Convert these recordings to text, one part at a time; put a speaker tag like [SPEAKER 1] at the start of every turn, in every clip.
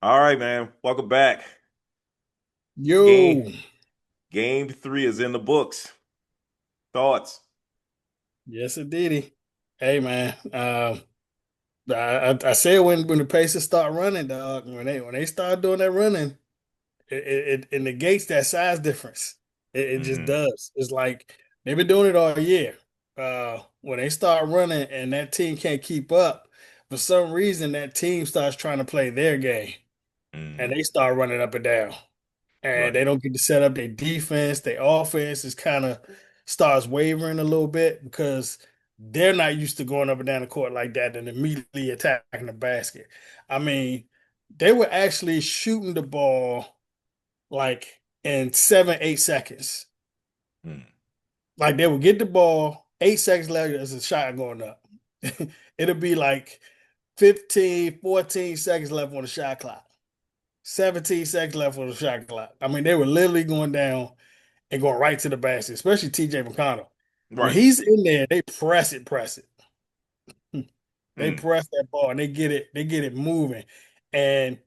[SPEAKER 1] All right, man. Welcome back. Game
[SPEAKER 2] Yo,
[SPEAKER 1] game three is in the books. Thoughts?
[SPEAKER 2] yes, indeedy. Hey, man. I said when the Pacers start running, dog. When they start doing that running, it negates that size difference. It just
[SPEAKER 1] Hmm.
[SPEAKER 2] does. It's like they've been doing it all year. When they start running and that team can't keep up, for some reason that team starts trying to play their game and
[SPEAKER 1] Hmm.
[SPEAKER 2] they start running up and down. And
[SPEAKER 1] Right.
[SPEAKER 2] they don't get to set up their defense. Their offense is kind of starts wavering a little bit because they're not used to going up and down the court like that and immediately attacking the basket. I mean, they were actually shooting the ball like in 7, 8 seconds.
[SPEAKER 1] Hmm.
[SPEAKER 2] Like they would get the ball, 8 seconds later, there's a shot going up. It'll be like 15, 14 seconds left on the shot clock. 17 seconds left on the shot clock. I mean, they were literally going down and going right to the basket, especially TJ McConnell. When
[SPEAKER 1] Right.
[SPEAKER 2] he's in there, they press it. They
[SPEAKER 1] Hmm.
[SPEAKER 2] press that ball and they get it moving. And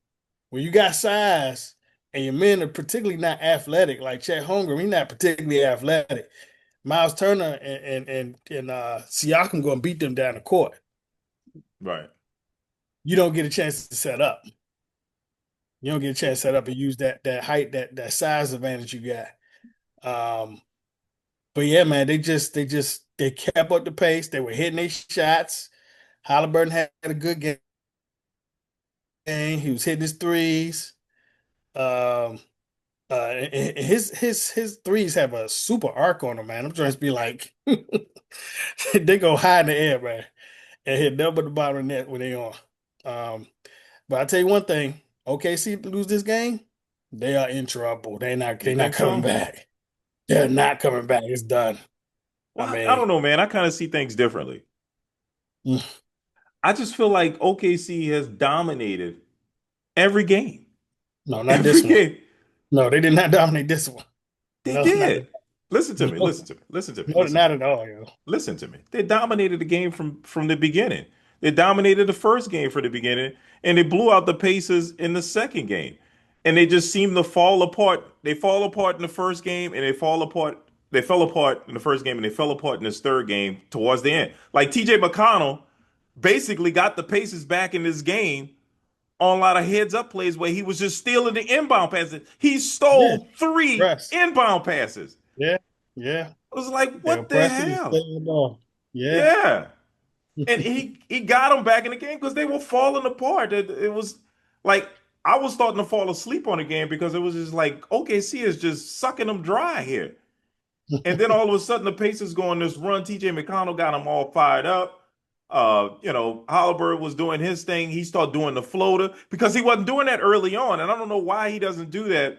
[SPEAKER 2] when you got size and your men are particularly not athletic, like Chet Holmgren, he's not particularly athletic. Miles Turner and Siakam going to beat them down the court.
[SPEAKER 1] Right.
[SPEAKER 2] You don't get a chance to set up. You don't get a chance to set up and use that height, that size advantage you got. Um, But yeah, man, they kept up the pace. They were hitting their shots. Halliburton had a good game. He was hitting his threes. Um, and his threes have a super arc on them, man. I'm trying to be like they go high in the air, man, and hit double the bottom of the net when they on. Um, but I tell you one thing, OKC lose this game, they are in trouble.
[SPEAKER 1] You
[SPEAKER 2] They're not
[SPEAKER 1] think
[SPEAKER 2] coming
[SPEAKER 1] so?
[SPEAKER 2] back. They're not coming back. It's done. I
[SPEAKER 1] Well, I
[SPEAKER 2] mean,
[SPEAKER 1] don't know, man. I kind of see things differently.
[SPEAKER 2] mm,
[SPEAKER 1] I just feel like OKC has dominated every game.
[SPEAKER 2] no, not
[SPEAKER 1] Every
[SPEAKER 2] this one.
[SPEAKER 1] game.
[SPEAKER 2] No, they did not dominate this one.
[SPEAKER 1] They
[SPEAKER 2] No, not
[SPEAKER 1] did. Listen to me.
[SPEAKER 2] no,
[SPEAKER 1] Listen to me. Listen to me.
[SPEAKER 2] no,
[SPEAKER 1] Listen to
[SPEAKER 2] not
[SPEAKER 1] me.
[SPEAKER 2] at all, yo.
[SPEAKER 1] Listen to me. They dominated the game from the beginning. They dominated the first game from the beginning, and they blew out the Pacers in the second game. And they just seem to fall apart. They fall apart in the first game, and they fall apart. They fell apart in the first game, and they fell apart in this third game towards the end. Like TJ McConnell basically got the Pacers back in this game on a lot of heads up plays where he was just stealing the inbound passes. He
[SPEAKER 2] Yeah,
[SPEAKER 1] stole three
[SPEAKER 2] press.
[SPEAKER 1] inbound passes.
[SPEAKER 2] Yeah, yeah.
[SPEAKER 1] I was like,
[SPEAKER 2] They were
[SPEAKER 1] what the
[SPEAKER 2] pressing and
[SPEAKER 1] hell?
[SPEAKER 2] staying the ball. Yeah.
[SPEAKER 1] Yeah. And he got them back in the game because they were falling apart. It was like I was starting to fall asleep on the game because it was just like OKC is just sucking them dry here. And then all of a sudden the Pacers go on this run. TJ McConnell got them all fired up. Halliburton was doing his thing. He started doing the floater because he wasn't doing that early on. And I don't know why he doesn't do that,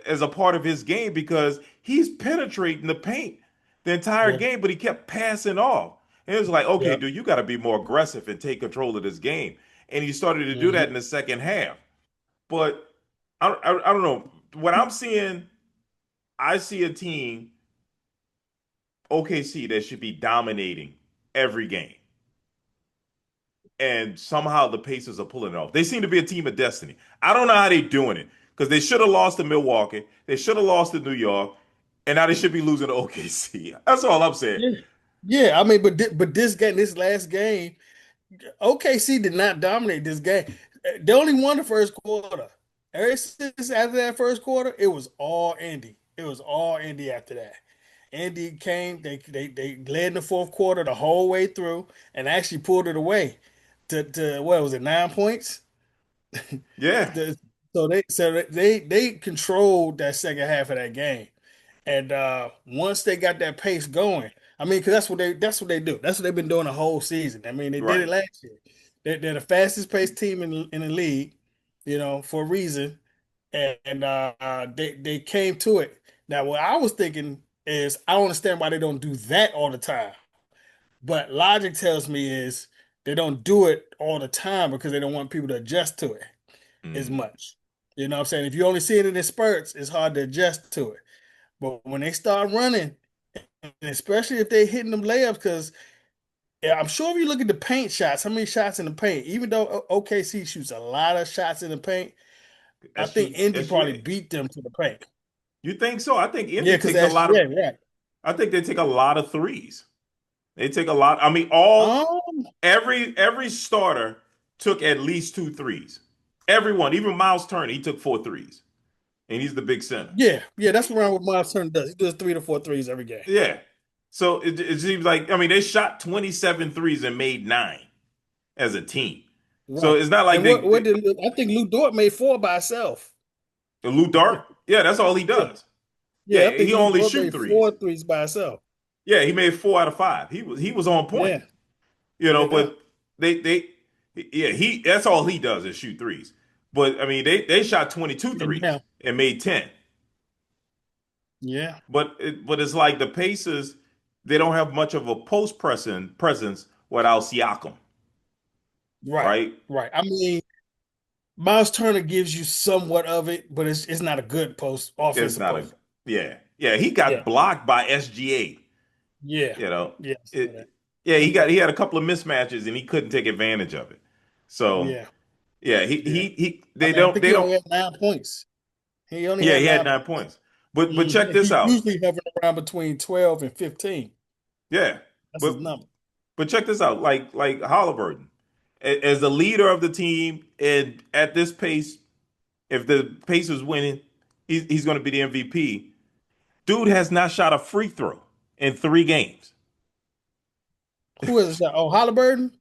[SPEAKER 1] as a part of his game because he's penetrating the paint the entire
[SPEAKER 2] Yeah.
[SPEAKER 1] game, but he kept passing off. And it was like, okay,
[SPEAKER 2] Yeah.
[SPEAKER 1] dude, you got to be more aggressive and take control of this game. And he started to do that
[SPEAKER 2] Hmm.
[SPEAKER 1] in the second half. But I don't know. What I'm seeing, I see a team, OKC, that should be dominating every game. And somehow the Pacers are pulling it off. They seem to be a team of destiny. I don't know how they're doing it because they should have lost to Milwaukee. They should have lost to New York. And now they should be losing to OKC. That's all I'm saying.
[SPEAKER 2] Yeah. Yeah. I mean, but this game, this last game, OKC did not dominate this game. They only won the first quarter. Ever since after that first quarter, it was all Indy. It was all Indy after that. Indy came, they led in the fourth quarter the whole way through and actually pulled it away to what was it, 9 points?
[SPEAKER 1] Yeah,
[SPEAKER 2] The- so they controlled that second half of that game. And once they got that pace going, I mean, because that's what they do. That's what they've been doing the whole season. I mean, they did it
[SPEAKER 1] right.
[SPEAKER 2] last year. They're the fastest paced team in the league, for a reason. And they came to it. Now, what I was thinking is, I don't understand why they don't do that all the time. But logic tells me is they don't do it all the time because they don't want people to adjust to it as
[SPEAKER 1] Mm.
[SPEAKER 2] much. You know what I'm saying? If you only see it in spurts, it's hard to adjust to it. But when they start running, and especially if they're hitting them layups, because Yeah, I'm sure if you look at the paint shots, how many shots in the paint, even though OKC shoots a lot of shots in the paint, I think Indy probably
[SPEAKER 1] SGA.
[SPEAKER 2] beat them to the paint.
[SPEAKER 1] You think so? I think
[SPEAKER 2] Yeah,
[SPEAKER 1] Indy
[SPEAKER 2] because
[SPEAKER 1] takes a lot of.
[SPEAKER 2] SGA, right.
[SPEAKER 1] I think they take a lot of threes. They take a lot. I mean, all
[SPEAKER 2] Um,
[SPEAKER 1] every starter took at least two threes. Everyone, even Miles Turner, he took four threes, and he's the big center.
[SPEAKER 2] yeah, that's around what Miles Turner does. He does 3 to 4 threes every game.
[SPEAKER 1] Yeah. So it seems like I mean they shot 27 threes and made nine as a team. So
[SPEAKER 2] Right.
[SPEAKER 1] it's not like
[SPEAKER 2] And what did I think Lou Dort made 4 by himself.
[SPEAKER 1] Lou Dart. Yeah, that's all he
[SPEAKER 2] Yeah.
[SPEAKER 1] does.
[SPEAKER 2] Yeah, I
[SPEAKER 1] Yeah,
[SPEAKER 2] think
[SPEAKER 1] he
[SPEAKER 2] Lou
[SPEAKER 1] only
[SPEAKER 2] Dort
[SPEAKER 1] shoot
[SPEAKER 2] made
[SPEAKER 1] threes.
[SPEAKER 2] 4 threes by himself.
[SPEAKER 1] Yeah, he made four out of five. He was on point.
[SPEAKER 2] Yeah. Yeah.
[SPEAKER 1] But they yeah, he that's all he does is shoot threes. But I mean they shot 22
[SPEAKER 2] And
[SPEAKER 1] threes
[SPEAKER 2] now,
[SPEAKER 1] and made 10.
[SPEAKER 2] yeah.
[SPEAKER 1] But it's like the Pacers, they don't have much of a post presence without Siakam,
[SPEAKER 2] Right.
[SPEAKER 1] right?
[SPEAKER 2] Right. I mean, Miles Turner gives you somewhat of it, but it's not a good
[SPEAKER 1] It's
[SPEAKER 2] offensive
[SPEAKER 1] not a
[SPEAKER 2] post.
[SPEAKER 1] yeah, he
[SPEAKER 2] Yeah.
[SPEAKER 1] got blocked by SGA,
[SPEAKER 2] Yeah.
[SPEAKER 1] you know.
[SPEAKER 2] Yeah. I saw that.
[SPEAKER 1] It, yeah, he had a couple of mismatches and he couldn't take advantage of it. So,
[SPEAKER 2] Yeah.
[SPEAKER 1] yeah,
[SPEAKER 2] Yeah.
[SPEAKER 1] he
[SPEAKER 2] I
[SPEAKER 1] they
[SPEAKER 2] mean, I
[SPEAKER 1] don't
[SPEAKER 2] think
[SPEAKER 1] they
[SPEAKER 2] he only
[SPEAKER 1] don't
[SPEAKER 2] had 9 points. He only
[SPEAKER 1] yeah,
[SPEAKER 2] had
[SPEAKER 1] he had
[SPEAKER 2] 9
[SPEAKER 1] nine
[SPEAKER 2] points.
[SPEAKER 1] points. But check this
[SPEAKER 2] He's
[SPEAKER 1] out.
[SPEAKER 2] usually hovering around between 12 and 15.
[SPEAKER 1] Yeah.
[SPEAKER 2] That's his
[SPEAKER 1] But
[SPEAKER 2] number.
[SPEAKER 1] but check this out. Like Halliburton, as the leader of the team and at this pace, if the Pacers winning, he's going to be the MVP. Dude has not shot a free throw in 3 games.
[SPEAKER 2] Who is that? Oh, Halliburton?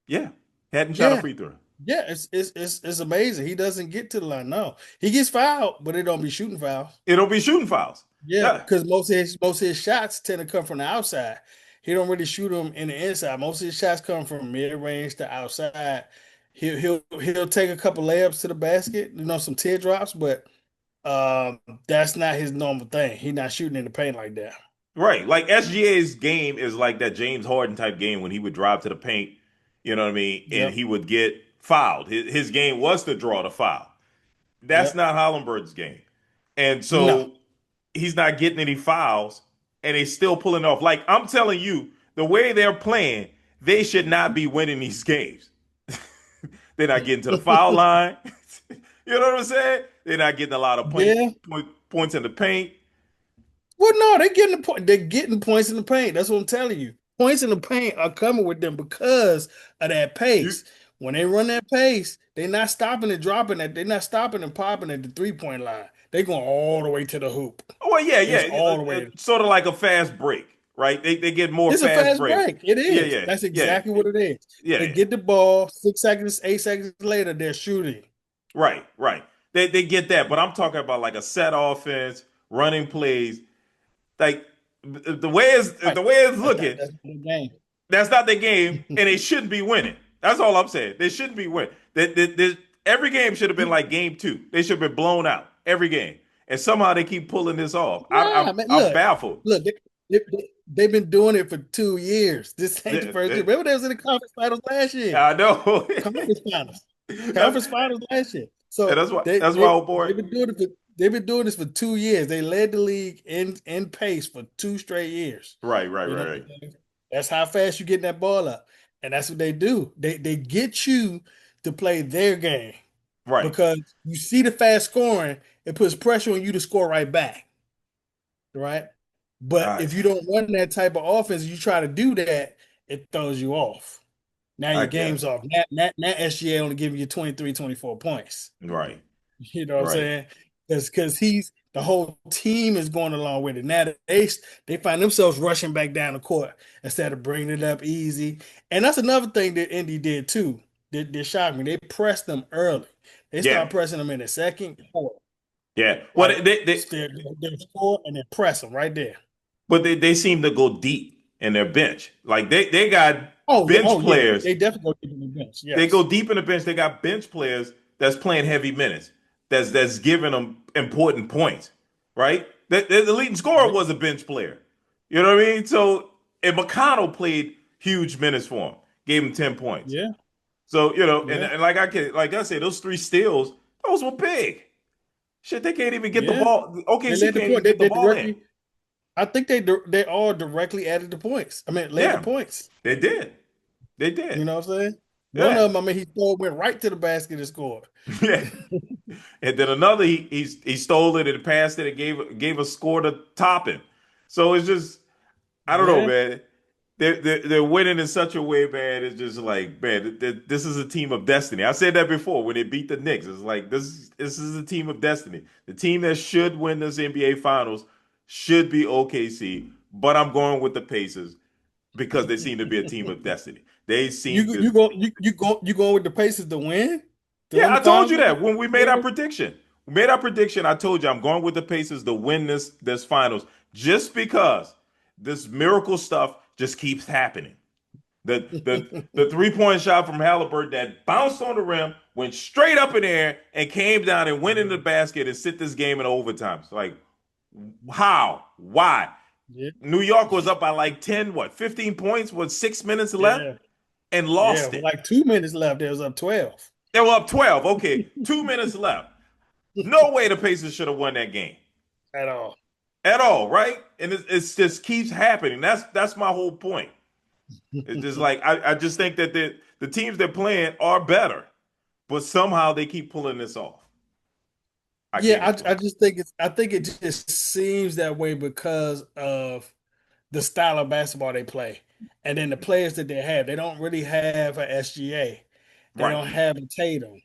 [SPEAKER 1] Yeah, hadn't shot a
[SPEAKER 2] Yeah.
[SPEAKER 1] free throw.
[SPEAKER 2] Yeah, it's amazing. He doesn't get to the line. No. He gets fouled, but it don't be shooting fouls.
[SPEAKER 1] It'll be shooting fouls.
[SPEAKER 2] Yeah,
[SPEAKER 1] Yeah,
[SPEAKER 2] because most of his shots tend to come from the outside. He don't really shoot them in the inside. Most of his shots come from mid range to outside. He'll take a couple layups to the basket, some teardrops, but that's not his normal thing. He's not shooting in the paint like that.
[SPEAKER 1] right. Like SGA's game is like that James Harden type game when he would drive to the paint, you know what I mean, and
[SPEAKER 2] Yep.
[SPEAKER 1] he would get fouled. His game was to draw the foul. That's
[SPEAKER 2] Yep.
[SPEAKER 1] not Hollenberg's game. And
[SPEAKER 2] No.
[SPEAKER 1] so he's not getting any fouls and he's still pulling off. Like I'm telling you, the way they're playing, they should not be winning these games. They're not getting to the foul line. You know what I'm saying? They're not getting a lot of
[SPEAKER 2] Yeah.
[SPEAKER 1] points in the paint.
[SPEAKER 2] Well, no, they're getting the point. They're getting points in the paint. That's what I'm telling you. Points in the paint are coming with them because of that
[SPEAKER 1] You,
[SPEAKER 2] pace. When they run that pace, they're not stopping and dropping it. They're not stopping and popping at the 3 point line. They're going all the way to the hoop.
[SPEAKER 1] oh well, yeah,
[SPEAKER 2] It's
[SPEAKER 1] yeah,
[SPEAKER 2] all the way.
[SPEAKER 1] sort of like a fast break, right? They get more
[SPEAKER 2] It's a
[SPEAKER 1] fast
[SPEAKER 2] fast
[SPEAKER 1] breaks.
[SPEAKER 2] break. It
[SPEAKER 1] Yeah,
[SPEAKER 2] is.
[SPEAKER 1] yeah,
[SPEAKER 2] That's
[SPEAKER 1] yeah,
[SPEAKER 2] exactly what it is. They
[SPEAKER 1] yeah.
[SPEAKER 2] get the ball 6 seconds, 8 seconds later, they're shooting.
[SPEAKER 1] Right, right. They get that, but I'm talking about like a set offense, running plays. Like
[SPEAKER 2] Right.
[SPEAKER 1] the way it's looking,
[SPEAKER 2] That's the game.
[SPEAKER 1] that's not their game, and they shouldn't be winning. That's all I'm saying. They shouldn't be winning. Every game should have been like game two. They should have been blown out every game, and somehow they keep pulling this off.
[SPEAKER 2] Nah, man.
[SPEAKER 1] I'm baffled.
[SPEAKER 2] Look, they've been doing it for 2 years. This ain't the first year. Remember, they was in the conference finals last year.
[SPEAKER 1] I know.
[SPEAKER 2] Conference finals.
[SPEAKER 1] that's,
[SPEAKER 2] Conference finals last year.
[SPEAKER 1] and
[SPEAKER 2] So
[SPEAKER 1] that's why, old boy.
[SPEAKER 2] they've been doing this for 2 years. They led the league in pace for 2 straight years.
[SPEAKER 1] Right, right,
[SPEAKER 2] You know,
[SPEAKER 1] right, right,
[SPEAKER 2] that's how fast you get that ball up. And that's what they do. They get you to play their game
[SPEAKER 1] right.
[SPEAKER 2] because you see the fast scoring, it puts pressure on you to score right back. Right. But
[SPEAKER 1] I
[SPEAKER 2] if you don't run that type of offense, you try to do that, it throws you off. Now
[SPEAKER 1] I
[SPEAKER 2] your
[SPEAKER 1] get
[SPEAKER 2] game's
[SPEAKER 1] it.
[SPEAKER 2] off. Now SGA only giving you 23, 24 points.
[SPEAKER 1] Right,
[SPEAKER 2] You know what I'm
[SPEAKER 1] right,
[SPEAKER 2] saying? Because he's the whole team is going along with it. Now that they find themselves rushing back down the court instead of bringing it up easy. And that's another thing that Indy did too. That shocked me. They pressed them early. They
[SPEAKER 1] yeah,
[SPEAKER 2] start pressing them in the second quarter.
[SPEAKER 1] yeah. Well,
[SPEAKER 2] Like they score and then press them right there.
[SPEAKER 1] but they seem to go deep in their bench. Like they got bench
[SPEAKER 2] Oh yeah.
[SPEAKER 1] players.
[SPEAKER 2] They definitely go to the bench.
[SPEAKER 1] They go
[SPEAKER 2] Yes.
[SPEAKER 1] deep in the bench. They got bench players that's playing heavy minutes. That's giving them important points. Right. The leading scorer
[SPEAKER 2] Yeah.
[SPEAKER 1] was a bench player. You know what I mean? So and McConnell played huge minutes for him. Gave him 10 points.
[SPEAKER 2] Yeah.
[SPEAKER 1] So
[SPEAKER 2] Yeah.
[SPEAKER 1] and like I said, those three steals, those were big. Shit, they can't even get the
[SPEAKER 2] Yeah.
[SPEAKER 1] ball.
[SPEAKER 2] They
[SPEAKER 1] OKC
[SPEAKER 2] led the
[SPEAKER 1] can't even
[SPEAKER 2] point.
[SPEAKER 1] get the
[SPEAKER 2] The
[SPEAKER 1] ball in.
[SPEAKER 2] rookie. I think they all directly added the points. I mean, led the
[SPEAKER 1] Yeah,
[SPEAKER 2] points.
[SPEAKER 1] they did. They
[SPEAKER 2] You
[SPEAKER 1] did.
[SPEAKER 2] know what I'm saying? One
[SPEAKER 1] Yeah.
[SPEAKER 2] of them, I mean, went right to the basket and scored.
[SPEAKER 1] Yeah. And then another, he stole it and passed it and gave a score to top him. So it's just, I don't know,
[SPEAKER 2] Yeah.
[SPEAKER 1] man. They're winning in such a way, man. It's just like, man, this is a team of destiny. I said that before when they beat the Knicks. It's like this is a team of destiny. The team that should win this NBA Finals should be OKC, but I'm going with the Pacers because they seem to be a team of destiny. They seem to.
[SPEAKER 2] You going with the Pacers to
[SPEAKER 1] Yeah,
[SPEAKER 2] win the
[SPEAKER 1] I told
[SPEAKER 2] finals
[SPEAKER 1] you that
[SPEAKER 2] again?
[SPEAKER 1] when we made our prediction. We made our prediction. I told you I'm going with the Pacers to win this finals just because this miracle stuff just keeps happening. The 3-point shot from Halliburton that bounced on the rim, went straight up in the air, and came down and went in the basket and sit this game in overtime. It's like, how? Why?
[SPEAKER 2] Yeah,
[SPEAKER 1] New York was up by like 10, 15 points with 6 minutes left
[SPEAKER 2] yeah,
[SPEAKER 1] and
[SPEAKER 2] yeah.
[SPEAKER 1] lost
[SPEAKER 2] With
[SPEAKER 1] it.
[SPEAKER 2] like 2 minutes left, there was up 12
[SPEAKER 1] They were up 12. Okay, 2 minutes left. No way the Pacers should have won that game
[SPEAKER 2] at all.
[SPEAKER 1] at all, right? And it's just keeps happening. That's my whole point. It's just like I just think that the teams they're playing are better, but somehow they keep pulling this off. I
[SPEAKER 2] Yeah,
[SPEAKER 1] can't explain.
[SPEAKER 2] I just think I think it just seems that way because of the style of basketball they play. And then the players that they have, they don't really have a SGA. They
[SPEAKER 1] Right,
[SPEAKER 2] don't have a Tatum.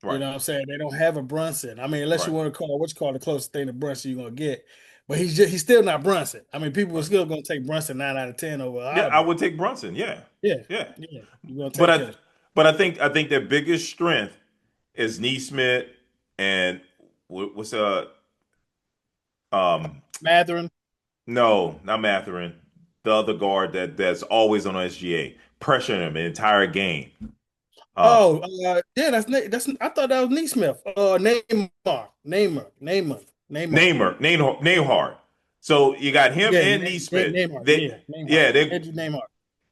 [SPEAKER 2] You
[SPEAKER 1] right,
[SPEAKER 2] know what I'm saying? They don't have a Brunson. I mean, unless you
[SPEAKER 1] right,
[SPEAKER 2] want to call what's called the closest thing to Brunson you're gonna get. But he's still not Brunson. I mean, people are
[SPEAKER 1] right.
[SPEAKER 2] still gonna take Brunson 9 out of 10 over
[SPEAKER 1] Yeah, I
[SPEAKER 2] Halliburton.
[SPEAKER 1] would take Brunson. Yeah,
[SPEAKER 2] Yeah,
[SPEAKER 1] yeah.
[SPEAKER 2] yeah. You're gonna
[SPEAKER 1] But
[SPEAKER 2] take
[SPEAKER 1] I
[SPEAKER 2] him.
[SPEAKER 1] but I think their biggest strength is Neesmith and what's um
[SPEAKER 2] Matherin.
[SPEAKER 1] no, not Matherin. The other guard that's always on SGA, pressuring him the entire game. Uh,
[SPEAKER 2] Oh, yeah, that's I thought that was Neesmith. Neymar.
[SPEAKER 1] Nehard. So you got him
[SPEAKER 2] Yeah,
[SPEAKER 1] and Neesmith.
[SPEAKER 2] Neymar.
[SPEAKER 1] They,
[SPEAKER 2] Yeah, Neymar.
[SPEAKER 1] yeah,
[SPEAKER 2] Andrew Neymar.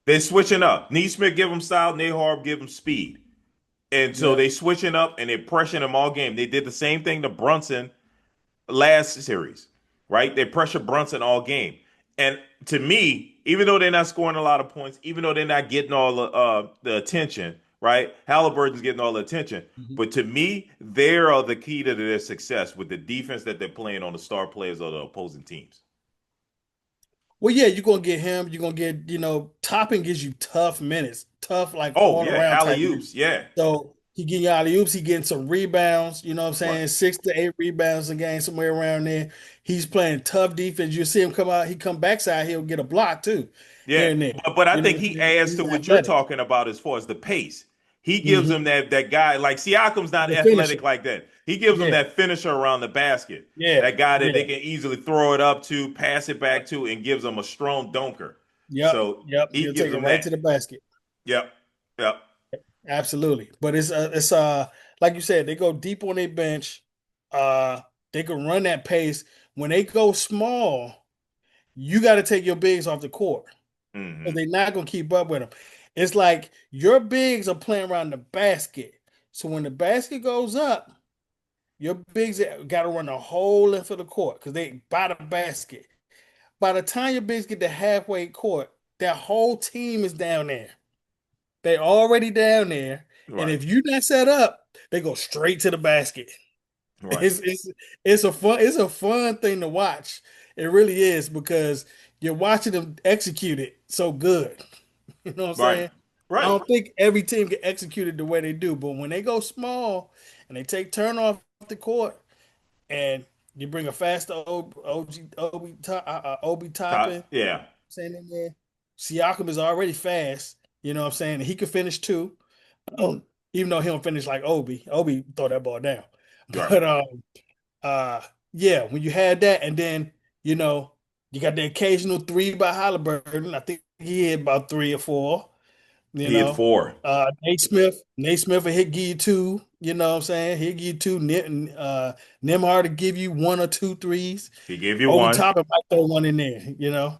[SPEAKER 1] they're switching up. Neesmith give him style, Nehard give him speed, and so
[SPEAKER 2] Yeah.
[SPEAKER 1] they switching up and they're pressuring him all game. They did the same thing to Brunson last series, right? They pressure Brunson all game. And to me, even though they're not scoring a lot of points, even though they're not getting all the attention, right? Halliburton's getting all the attention.
[SPEAKER 2] Mhm.
[SPEAKER 1] But to me, they are the key to their success with the defense that they're playing on the star players of the opposing teams.
[SPEAKER 2] Well, yeah, you're gonna get him. You're gonna get, Toppin gives you tough minutes, tough like
[SPEAKER 1] Oh,
[SPEAKER 2] all
[SPEAKER 1] yeah,
[SPEAKER 2] around type
[SPEAKER 1] alley
[SPEAKER 2] minutes.
[SPEAKER 1] oops. Yeah,
[SPEAKER 2] So he getting alley oops, he getting some rebounds, you know what I'm
[SPEAKER 1] right.
[SPEAKER 2] saying? 6 to 8 rebounds a game, somewhere around there. He's playing tough defense. You see him come out, he come backside, he'll get a block too, here
[SPEAKER 1] Yeah,
[SPEAKER 2] and there.
[SPEAKER 1] but I
[SPEAKER 2] You know
[SPEAKER 1] think
[SPEAKER 2] what I'm
[SPEAKER 1] he
[SPEAKER 2] saying?
[SPEAKER 1] adds
[SPEAKER 2] He's
[SPEAKER 1] to what you're
[SPEAKER 2] athletic.
[SPEAKER 1] talking about as far as the pace. He gives
[SPEAKER 2] Hmm.
[SPEAKER 1] them that guy like Siakam's not
[SPEAKER 2] The
[SPEAKER 1] athletic
[SPEAKER 2] finisher.
[SPEAKER 1] like that. He gives them
[SPEAKER 2] Yeah,
[SPEAKER 1] that finisher around the basket,
[SPEAKER 2] yeah,
[SPEAKER 1] that guy that they
[SPEAKER 2] yeah.
[SPEAKER 1] can easily throw it up to, pass it back to, and gives them a strong dunker.
[SPEAKER 2] Yep,
[SPEAKER 1] So
[SPEAKER 2] yep.
[SPEAKER 1] he
[SPEAKER 2] He'll
[SPEAKER 1] gives
[SPEAKER 2] take it
[SPEAKER 1] them
[SPEAKER 2] right to
[SPEAKER 1] that.
[SPEAKER 2] the basket.
[SPEAKER 1] Yep, yep.
[SPEAKER 2] Absolutely. But it's like you said, they go deep on their bench. Uh they can run that pace. When they go small, you got to take your bigs off the court because
[SPEAKER 1] Hmm.
[SPEAKER 2] they're not gonna keep up with them. It's like your bigs are playing around the basket. So when the basket goes up, your bigs got to run the whole length of the court because they by the basket. By the time your bigs get to halfway court, that whole team is down there. They already down there, and
[SPEAKER 1] Right,
[SPEAKER 2] if you not set up, they go straight to the basket.
[SPEAKER 1] right,
[SPEAKER 2] It's a fun thing to watch. It really is because you're watching them execute it so good. You know what I'm
[SPEAKER 1] right,
[SPEAKER 2] saying? I
[SPEAKER 1] right.
[SPEAKER 2] don't think every team can execute it the way they do, but when they go small and they take turn off the court and you bring a faster Obi Toppin,
[SPEAKER 1] Yeah,
[SPEAKER 2] saying in there, Siakam is already fast. You know what I'm saying? He could finish too. Oh, even though he don't finish like Obi. Obi throw that ball down.
[SPEAKER 1] right.
[SPEAKER 2] But uh yeah, when you had that and then, you know, you got the occasional three by Halliburton. I think he had about 3 or 4, you
[SPEAKER 1] He had
[SPEAKER 2] know.
[SPEAKER 1] 4.
[SPEAKER 2] Nate Smith will hit give you two, you know what I'm saying? He'll give you two. Nemhard to give you one or two threes.
[SPEAKER 1] He gave you
[SPEAKER 2] Obi
[SPEAKER 1] one.
[SPEAKER 2] Toppin might throw one in there, you know.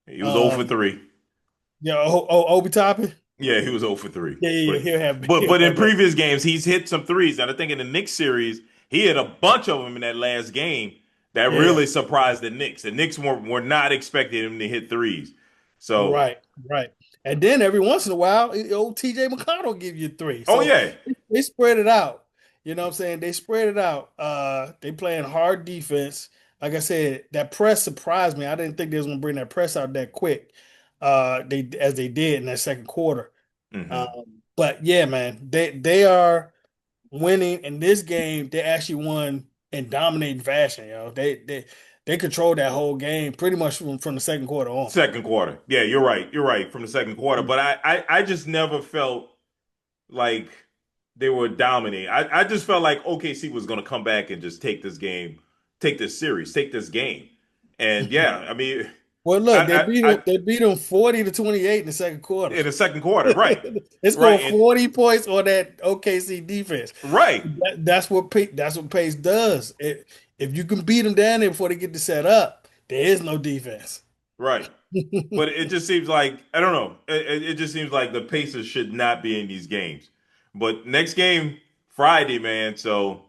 [SPEAKER 1] He was 0 for
[SPEAKER 2] Um,
[SPEAKER 1] 3.
[SPEAKER 2] yeah, Obi Toppin.
[SPEAKER 1] Yeah, he was 0 for 3.
[SPEAKER 2] Yeah, yeah, yeah,
[SPEAKER 1] But
[SPEAKER 2] he'll have
[SPEAKER 1] but
[SPEAKER 2] he'll
[SPEAKER 1] but in
[SPEAKER 2] have that.
[SPEAKER 1] previous games, he's hit some threes. And I think in the Knicks series, he hit a bunch of them in that last game That
[SPEAKER 2] Yeah.
[SPEAKER 1] really surprised the Knicks. The Knicks were not expecting him to hit threes. So,
[SPEAKER 2] Right, right. And then every once in a while, old TJ McConnell give you three.
[SPEAKER 1] oh
[SPEAKER 2] So
[SPEAKER 1] yeah.
[SPEAKER 2] they spread it out. You know what I'm saying? They spread it out. They playing hard defense. Like I said, that press surprised me. I didn't think they was gonna bring that press out that quick. They as they did in that second quarter.
[SPEAKER 1] Hmm.
[SPEAKER 2] But yeah, man, they are winning in this game. They actually won in dominating fashion. They controlled that whole game pretty much from the second quarter on.
[SPEAKER 1] Second quarter. Yeah, you're right. You're right from the second quarter. But I just never felt like they were dominating. I just felt like OKC was going to come back and just take this game, take this series, take this game. And yeah, I mean,
[SPEAKER 2] Well, look,
[SPEAKER 1] I
[SPEAKER 2] they beat them 40 to 28 in the second quarter.
[SPEAKER 1] in the second quarter, right,
[SPEAKER 2] They
[SPEAKER 1] right,
[SPEAKER 2] scored 40 points on that OKC defense.
[SPEAKER 1] right,
[SPEAKER 2] That's what Pace does. If you can beat them down there before they get to set up, there is no defense.
[SPEAKER 1] right. But it just seems like I don't know. It just seems like the Pacers should not be in these games. But next game Friday, man. So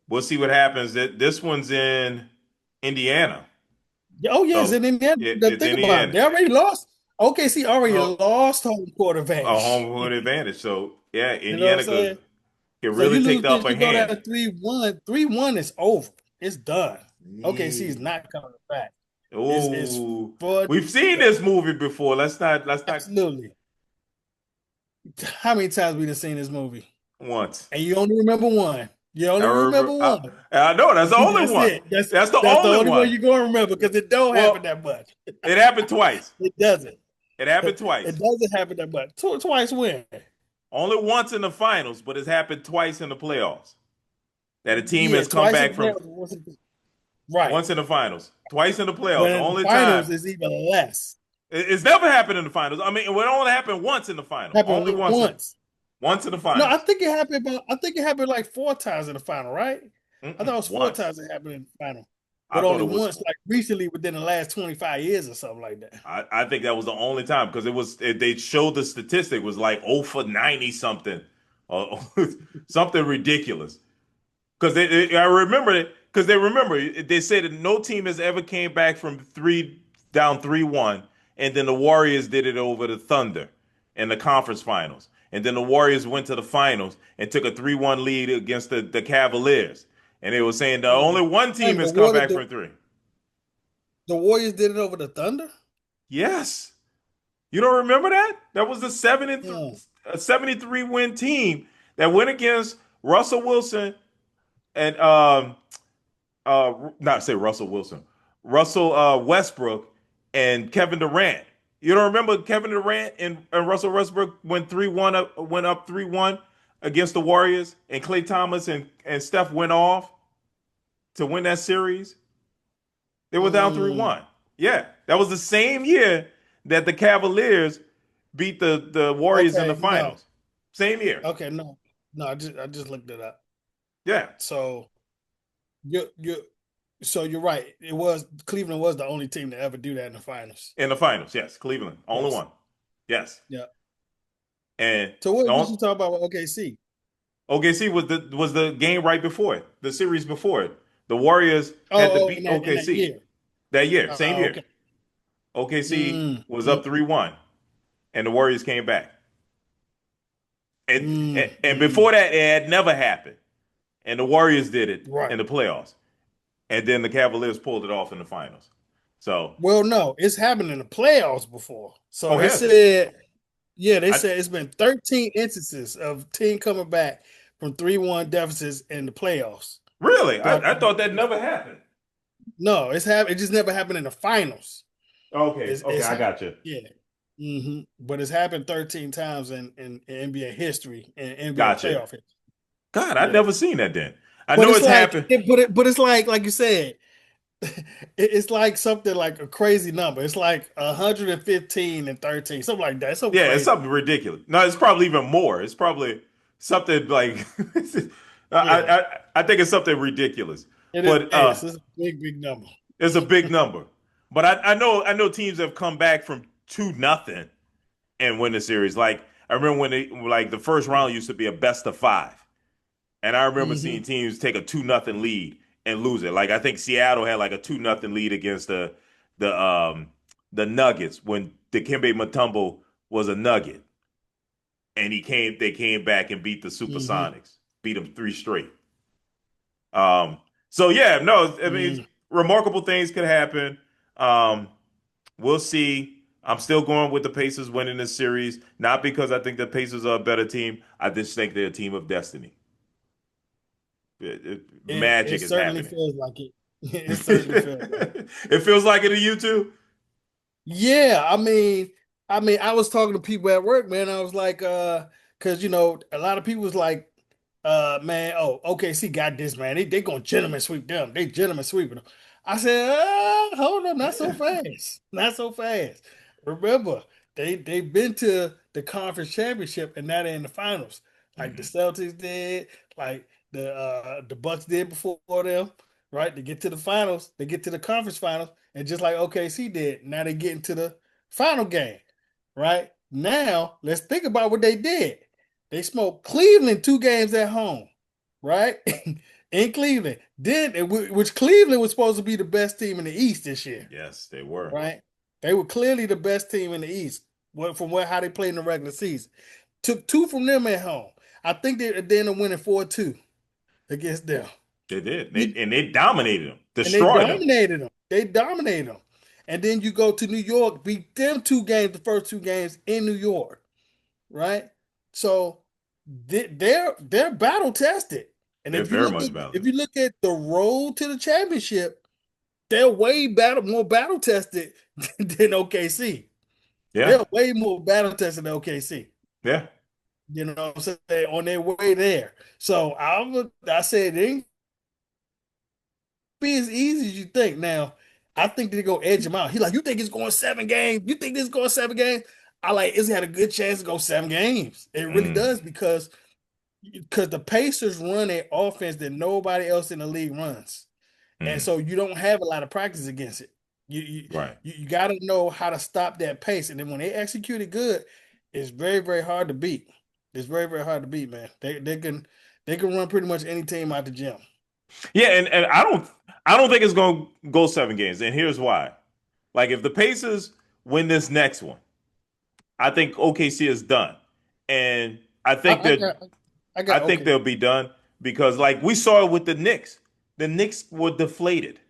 [SPEAKER 1] we'll see what happens. This one's in Indiana.
[SPEAKER 2] Oh, yes,
[SPEAKER 1] So
[SPEAKER 2] and then
[SPEAKER 1] it's
[SPEAKER 2] think about it.
[SPEAKER 1] Indiana.
[SPEAKER 2] They already lost. OKC already
[SPEAKER 1] Oh,
[SPEAKER 2] lost home court
[SPEAKER 1] a home
[SPEAKER 2] advantage.
[SPEAKER 1] court advantage. So yeah,
[SPEAKER 2] You know what I'm
[SPEAKER 1] Indiana could
[SPEAKER 2] saying?
[SPEAKER 1] could
[SPEAKER 2] So
[SPEAKER 1] really
[SPEAKER 2] you
[SPEAKER 1] take
[SPEAKER 2] lose
[SPEAKER 1] the
[SPEAKER 2] this,
[SPEAKER 1] upper
[SPEAKER 2] you go
[SPEAKER 1] hand.
[SPEAKER 2] down 3-1. 3-1 is over. It's done. OKC is
[SPEAKER 1] Yeah.
[SPEAKER 2] not coming back. It's
[SPEAKER 1] Oh,
[SPEAKER 2] for
[SPEAKER 1] we've seen this movie before. Let's not
[SPEAKER 2] absolutely. How many times we done seen this movie?
[SPEAKER 1] once.
[SPEAKER 2] And you only remember one. You
[SPEAKER 1] I
[SPEAKER 2] only remember
[SPEAKER 1] remember.
[SPEAKER 2] one.
[SPEAKER 1] I know that's the only
[SPEAKER 2] That's
[SPEAKER 1] one.
[SPEAKER 2] it. That's
[SPEAKER 1] That's the
[SPEAKER 2] that's the
[SPEAKER 1] only
[SPEAKER 2] only one
[SPEAKER 1] one.
[SPEAKER 2] you're gonna remember because it don't happen
[SPEAKER 1] Well,
[SPEAKER 2] that much.
[SPEAKER 1] it happened twice.
[SPEAKER 2] It doesn't.
[SPEAKER 1] It happened
[SPEAKER 2] It
[SPEAKER 1] twice.
[SPEAKER 2] doesn't happen that much. Twice when?
[SPEAKER 1] Only once in the finals, but it's happened twice in the playoffs. That a team
[SPEAKER 2] Yeah,
[SPEAKER 1] has come
[SPEAKER 2] twice in
[SPEAKER 1] back
[SPEAKER 2] the
[SPEAKER 1] from
[SPEAKER 2] playoffs. Right.
[SPEAKER 1] once in the finals, twice in the playoffs.
[SPEAKER 2] But
[SPEAKER 1] The
[SPEAKER 2] in the
[SPEAKER 1] only time
[SPEAKER 2] finals is even less.
[SPEAKER 1] it's never happened in the finals. I mean, it only happened once in the finals. Only
[SPEAKER 2] Happened once.
[SPEAKER 1] once in the
[SPEAKER 2] No, I
[SPEAKER 1] finals.
[SPEAKER 2] think it happened I think it happened like four times in the final, right? I thought it
[SPEAKER 1] Mm-mm,
[SPEAKER 2] was four
[SPEAKER 1] once.
[SPEAKER 2] times it happened in the final.
[SPEAKER 1] I
[SPEAKER 2] But
[SPEAKER 1] thought
[SPEAKER 2] only
[SPEAKER 1] it was.
[SPEAKER 2] once, like recently within the last 25 years or something like that.
[SPEAKER 1] I think that was the only time because they showed the statistic was like 0 for 90 something, or something ridiculous. Because I remember it because they said that no team has ever came back from three down 3-1, and then the Warriors did it over the Thunder in the conference finals, and then the Warriors went to the finals and took a 3-1 lead against the Cavaliers, and they were saying that only one
[SPEAKER 2] Hey,
[SPEAKER 1] team has come back from three.
[SPEAKER 2] the Warriors did it over the Thunder?
[SPEAKER 1] Yes, you don't remember that? That was the
[SPEAKER 2] Hmm.
[SPEAKER 1] 73 win team that went against Russell Wilson and not say Russell Wilson, Russell Westbrook and Kevin Durant. You don't remember Kevin Durant and Russell Westbrook went up 3-1 against the Warriors, and Klay Thomas and Steph went off to win that series. They were down
[SPEAKER 2] Mm,
[SPEAKER 1] 3-1. Yeah, that was the same year that the Cavaliers beat the Warriors in the
[SPEAKER 2] okay, no.
[SPEAKER 1] finals. Same year.
[SPEAKER 2] Okay, no. No, I just looked it up.
[SPEAKER 1] Yeah,
[SPEAKER 2] So you so you're right. It was Cleveland was the only team to ever do that in the finals.
[SPEAKER 1] in the finals. Yes, Cleveland, only
[SPEAKER 2] Yes.
[SPEAKER 1] one. Yes,
[SPEAKER 2] Yeah.
[SPEAKER 1] and
[SPEAKER 2] So what
[SPEAKER 1] the
[SPEAKER 2] you talk about with OKC?
[SPEAKER 1] OKC was the game right before it, the series before it. The Warriors had to beat
[SPEAKER 2] In that
[SPEAKER 1] OKC
[SPEAKER 2] year.
[SPEAKER 1] that year, same year.
[SPEAKER 2] Okay.
[SPEAKER 1] OKC
[SPEAKER 2] Mm,
[SPEAKER 1] was
[SPEAKER 2] mm,
[SPEAKER 1] up 3-1, and the Warriors came back. And
[SPEAKER 2] mm.
[SPEAKER 1] before that, it had never happened. And the Warriors did it
[SPEAKER 2] Right.
[SPEAKER 1] in the playoffs. And then the Cavaliers pulled it off in the finals. So,
[SPEAKER 2] Well, no, it's happened in the playoffs before. So
[SPEAKER 1] oh
[SPEAKER 2] they
[SPEAKER 1] yes,
[SPEAKER 2] said, yeah, they
[SPEAKER 1] I
[SPEAKER 2] said it's been 13 instances of team coming back from 3-1 deficits in the playoffs.
[SPEAKER 1] really
[SPEAKER 2] But
[SPEAKER 1] I thought that never happened.
[SPEAKER 2] no, it just never happened in the finals.
[SPEAKER 1] Okay, okay,
[SPEAKER 2] It's
[SPEAKER 1] I got you.
[SPEAKER 2] yeah. But it's happened 13 times in NBA history and NBA
[SPEAKER 1] Gotcha.
[SPEAKER 2] playoff history.
[SPEAKER 1] God, I'd
[SPEAKER 2] Yeah.
[SPEAKER 1] never seen that then. I
[SPEAKER 2] But
[SPEAKER 1] know
[SPEAKER 2] it's
[SPEAKER 1] it's
[SPEAKER 2] like
[SPEAKER 1] happened.
[SPEAKER 2] but it's like you said, it's like something like a crazy number. It's like 115 and 13, something like that. Something
[SPEAKER 1] Yeah, it's
[SPEAKER 2] crazy.
[SPEAKER 1] something ridiculous. No, it's probably even more. It's probably something like
[SPEAKER 2] Yeah,
[SPEAKER 1] I think it's something ridiculous.
[SPEAKER 2] it
[SPEAKER 1] But
[SPEAKER 2] is. It's a big number.
[SPEAKER 1] it's a big number. But I know teams have come back from 2-0 and win the series. Like I remember when the first round used to be a best of five. And I remember
[SPEAKER 2] Hmm.
[SPEAKER 1] seeing teams take a 2-0 lead and lose it. Like I think Seattle had like a 2-0 lead against the um the Nuggets when Dikembe Mutombo was a Nugget, and they came back and beat the
[SPEAKER 2] Mm-hmm.
[SPEAKER 1] Supersonics, beat them three straight. Um, so yeah, no, I mean,
[SPEAKER 2] Mm.
[SPEAKER 1] remarkable things could happen. Um, we'll see. I'm still going with the Pacers winning this series, not because I think the Pacers are a better team. I just think they're a team of destiny.
[SPEAKER 2] It
[SPEAKER 1] Magic is
[SPEAKER 2] certainly
[SPEAKER 1] happening.
[SPEAKER 2] feels like it. It certainly feels like it.
[SPEAKER 1] It feels like it to you too.
[SPEAKER 2] Yeah, I was talking to people at work, man. I was like, because a lot of people was like, man, oh, OKC got this, man. They gonna gentleman sweep them. They gentleman sweeping them. I said, hold on, not so fast, not so fast. Remember, they've been to the conference championship and now they're in the finals, like the
[SPEAKER 1] Hmm.
[SPEAKER 2] Celtics did, like the Bucks did before them, right? They get to the finals, they get to the conference finals. And just like OKC did, now they get into the final game, right? Now, let's think about what they did. They smoked Cleveland 2 games at home, right? In Cleveland. Which Cleveland was supposed to be the best team in the East this year,
[SPEAKER 1] Yes, they were.
[SPEAKER 2] right? They were clearly the best team in the East from how they played in the regular season. Took 2 from them at home. I think they ended up winning 4-2 against them.
[SPEAKER 1] They did. They dominated them,
[SPEAKER 2] And they
[SPEAKER 1] destroyed them.
[SPEAKER 2] dominated them. They dominated them. And then you go to New York, beat them 2 games, the first 2 games in New York, right? So they're battle tested. And
[SPEAKER 1] They're
[SPEAKER 2] if you
[SPEAKER 1] very
[SPEAKER 2] look
[SPEAKER 1] much
[SPEAKER 2] at
[SPEAKER 1] about
[SPEAKER 2] if
[SPEAKER 1] it.
[SPEAKER 2] you look at the road to the championship, they're way more battle tested than OKC.
[SPEAKER 1] Yeah,
[SPEAKER 2] They're way more battle tested than OKC.
[SPEAKER 1] yeah.
[SPEAKER 2] You know what I'm saying? On their way there. So I said it ain't be as easy as you think. Now, I think they're gonna edge him out. He like, you think it's going 7 games? You think this is going 7 games? I like it's had a good chance to go 7 games. It really
[SPEAKER 1] Mm,
[SPEAKER 2] does because the Pacers run an offense that nobody else in the league runs. And
[SPEAKER 1] mm,
[SPEAKER 2] so you don't have a lot of practice against it. You you
[SPEAKER 1] right.
[SPEAKER 2] you got to know how to stop that pace. And then when they execute it good, it's very, very hard to beat. It's very, very hard to beat, man. They can run pretty much any team out the gym.
[SPEAKER 1] Yeah, and I don't think it's gonna go 7 games. And here's why. Like if the Pacers win this next one, I think OKC is done. And I
[SPEAKER 2] I,
[SPEAKER 1] think
[SPEAKER 2] I
[SPEAKER 1] that
[SPEAKER 2] got I
[SPEAKER 1] I
[SPEAKER 2] got
[SPEAKER 1] think
[SPEAKER 2] okay.
[SPEAKER 1] they'll be done because like we saw it with the Knicks. The Knicks were deflated.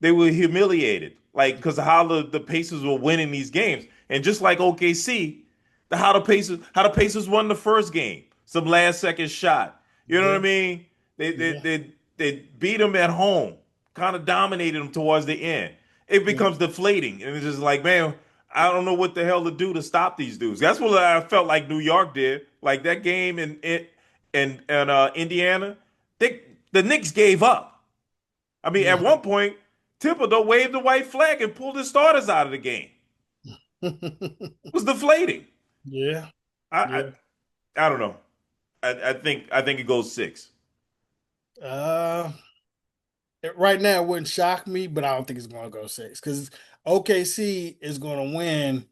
[SPEAKER 1] They were humiliated, like because of how the Pacers were winning these games, and just like OKC, the Pacers won the first game, some last second shot. You know what I
[SPEAKER 2] Yeah,
[SPEAKER 1] mean? They they
[SPEAKER 2] yeah,
[SPEAKER 1] they, they beat them at home, kind of dominated them towards the end. It
[SPEAKER 2] yeah,
[SPEAKER 1] becomes deflating, and it's just like, man, I don't know what the hell to do to stop these dudes. That's what I felt like New York did, like that game in Indiana. The Knicks gave up. I mean, at
[SPEAKER 2] mhm.
[SPEAKER 1] one point, Thibodeau waved the white flag and pulled his starters out of the game. It was deflating.
[SPEAKER 2] Yeah,
[SPEAKER 1] I
[SPEAKER 2] yeah.
[SPEAKER 1] I, I don't know. I think it goes 6.
[SPEAKER 2] Uh, right now it wouldn't shock me, but I don't think it's going to go 6 because OKC is going to win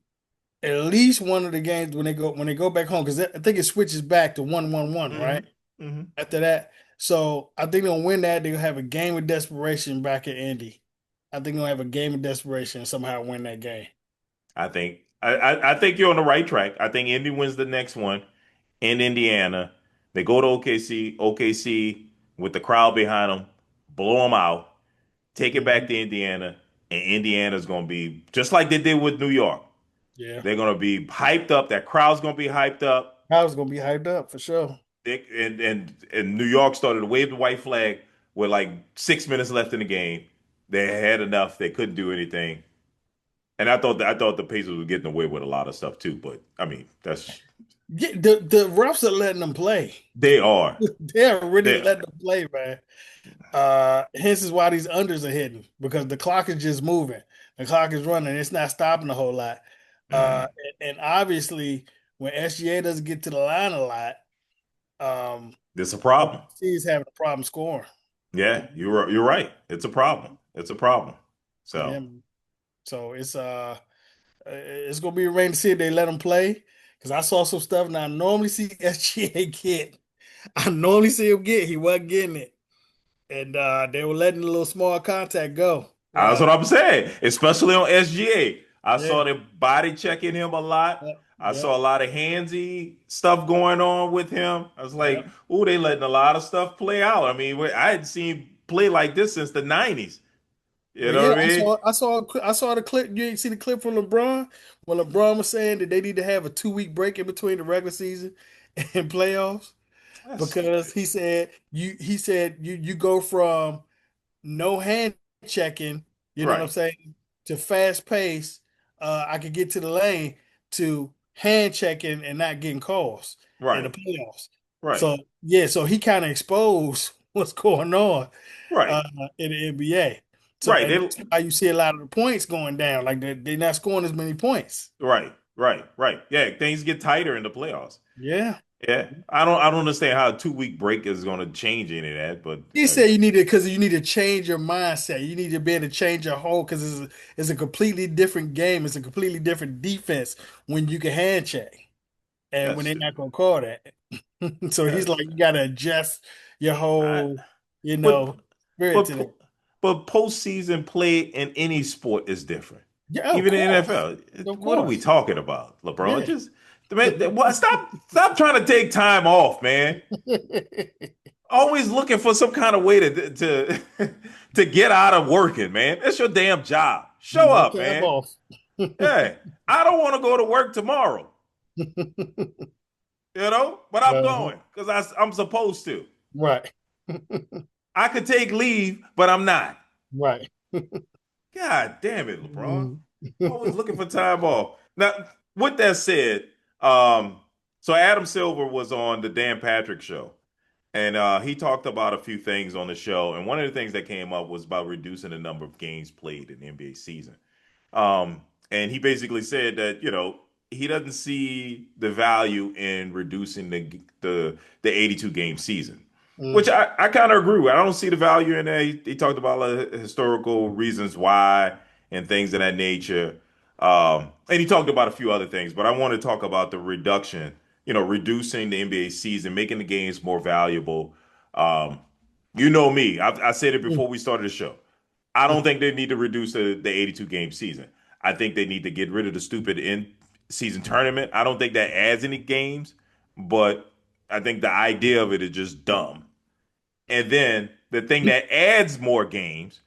[SPEAKER 2] at least one of the games when they go back home because I think it switches back to 1-1-1,
[SPEAKER 1] Mm-hmm.
[SPEAKER 2] right?
[SPEAKER 1] Mm-hmm.
[SPEAKER 2] After that, so I think they'll win that. They'll have a game of desperation back at Indy. I think they'll have a game of desperation and somehow win that game.
[SPEAKER 1] I think you're on the right track. I think Indy wins the next one in Indiana. They go to OKC. OKC with the crowd behind them, blow them out, take it back
[SPEAKER 2] Mhm.
[SPEAKER 1] to Indiana, and Indiana's going to be just like they did with New York.
[SPEAKER 2] Yeah,
[SPEAKER 1] They're going to be hyped up. That crowd's going to be hyped up.
[SPEAKER 2] I was gonna be hyped up for sure.
[SPEAKER 1] And New York started to wave the white flag with like 6 minutes left in the game. They had enough. They couldn't do anything. And I thought the Pacers were getting away with a lot of stuff too. But I mean, that's
[SPEAKER 2] Yeah, the refs are letting them play.
[SPEAKER 1] they are.
[SPEAKER 2] They're really
[SPEAKER 1] They are.
[SPEAKER 2] letting them play, man. Hence is why these unders are hitting because the clock is just moving. The clock is running. It's not stopping a whole lot.
[SPEAKER 1] Mhm.
[SPEAKER 2] And obviously, when SGA doesn't get to the line a lot,
[SPEAKER 1] It's a problem.
[SPEAKER 2] OKC is having a problem scoring.
[SPEAKER 1] Yeah, you're right. It's a problem. It's a problem. So
[SPEAKER 2] Yeah. So it's gonna be a rain to see if they let them play. Because I saw some stuff and I normally see SGA get. I normally see him get. He wasn't getting it. and they were letting the little small contact go.
[SPEAKER 1] That's what I'm saying, especially on SGA. I
[SPEAKER 2] Yeah,
[SPEAKER 1] saw them body checking him a lot.
[SPEAKER 2] yep,
[SPEAKER 1] I
[SPEAKER 2] yep,
[SPEAKER 1] saw a lot of handsy stuff going on with him. I was like,
[SPEAKER 2] yep.
[SPEAKER 1] "Ooh, they letting a lot of stuff play out." I mean, I hadn't seen play like this since the '90s. You
[SPEAKER 2] Well,
[SPEAKER 1] know
[SPEAKER 2] yeah,
[SPEAKER 1] what I mean?
[SPEAKER 2] I saw the clip. You ain't see the clip from LeBron when LeBron was saying that they need to have a 2 week break in between the regular season and playoffs
[SPEAKER 1] That's
[SPEAKER 2] because
[SPEAKER 1] stupid.
[SPEAKER 2] he said you go from no hand checking, you know what I'm
[SPEAKER 1] Right,
[SPEAKER 2] saying, to fast pace. I could get to the lane to hand checking and not getting calls in the
[SPEAKER 1] right,
[SPEAKER 2] playoffs.
[SPEAKER 1] right,
[SPEAKER 2] So yeah, so he kind of exposed what's going on
[SPEAKER 1] right,
[SPEAKER 2] uh, in the NBA. So
[SPEAKER 1] right.
[SPEAKER 2] and that's why you see a lot of the points going down. Like they're not scoring as many points.
[SPEAKER 1] Right. Yeah, things get tighter in the playoffs.
[SPEAKER 2] Yeah.
[SPEAKER 1] Yeah, I don't understand how a 2 week break is going to change any of that, but
[SPEAKER 2] He said you need to because you need to change your mindset. You need to be able to change your whole because it's a completely different game. It's a completely different defense when you can hand check and
[SPEAKER 1] that's
[SPEAKER 2] when they're not
[SPEAKER 1] stupid.
[SPEAKER 2] gonna call that. So he's
[SPEAKER 1] That's
[SPEAKER 2] like, you gotta adjust your
[SPEAKER 1] I,
[SPEAKER 2] whole,
[SPEAKER 1] but
[SPEAKER 2] spirit
[SPEAKER 1] but
[SPEAKER 2] to that.
[SPEAKER 1] but postseason play in any sport is different.
[SPEAKER 2] Yeah, of
[SPEAKER 1] Even in the
[SPEAKER 2] course.
[SPEAKER 1] NFL.
[SPEAKER 2] Of
[SPEAKER 1] What are we
[SPEAKER 2] course.
[SPEAKER 1] talking about, LeBron?
[SPEAKER 2] Yeah.
[SPEAKER 1] Just man, what? Stop trying to take time off, man. Always looking for some kind of way to to get out of working, man. That's your damn job. Show
[SPEAKER 2] No
[SPEAKER 1] up,
[SPEAKER 2] time
[SPEAKER 1] man.
[SPEAKER 2] off.
[SPEAKER 1] Hey, I don't want to go to work tomorrow, but I'm
[SPEAKER 2] Uh-huh.
[SPEAKER 1] going because I'm supposed to.
[SPEAKER 2] Right.
[SPEAKER 1] I could take leave, but I'm not.
[SPEAKER 2] Right.
[SPEAKER 1] God damn it, LeBron.
[SPEAKER 2] Mhm.
[SPEAKER 1] Always looking for time off. Now, with that said, um, so Adam Silver was on the Dan Patrick show, and he talked about a few things on the show. And one of the things that came up was about reducing the number of games played in the NBA season. And he basically said that he doesn't see the value in reducing the 82 game season, which
[SPEAKER 2] Mhm.
[SPEAKER 1] I kind of agree with. I don't see the value in that. He talked about historical reasons why and things of that nature. And he talked about a few other things, but I want to talk about the reduction, reducing the NBA season, making the games more valuable. Um, you know me, I said it before we started the show. I don't think they need to reduce the 82 game season. I think they need to get rid of the stupid in season tournament. I don't think that adds any games, but I think the idea of it is just dumb. And then the thing that adds more games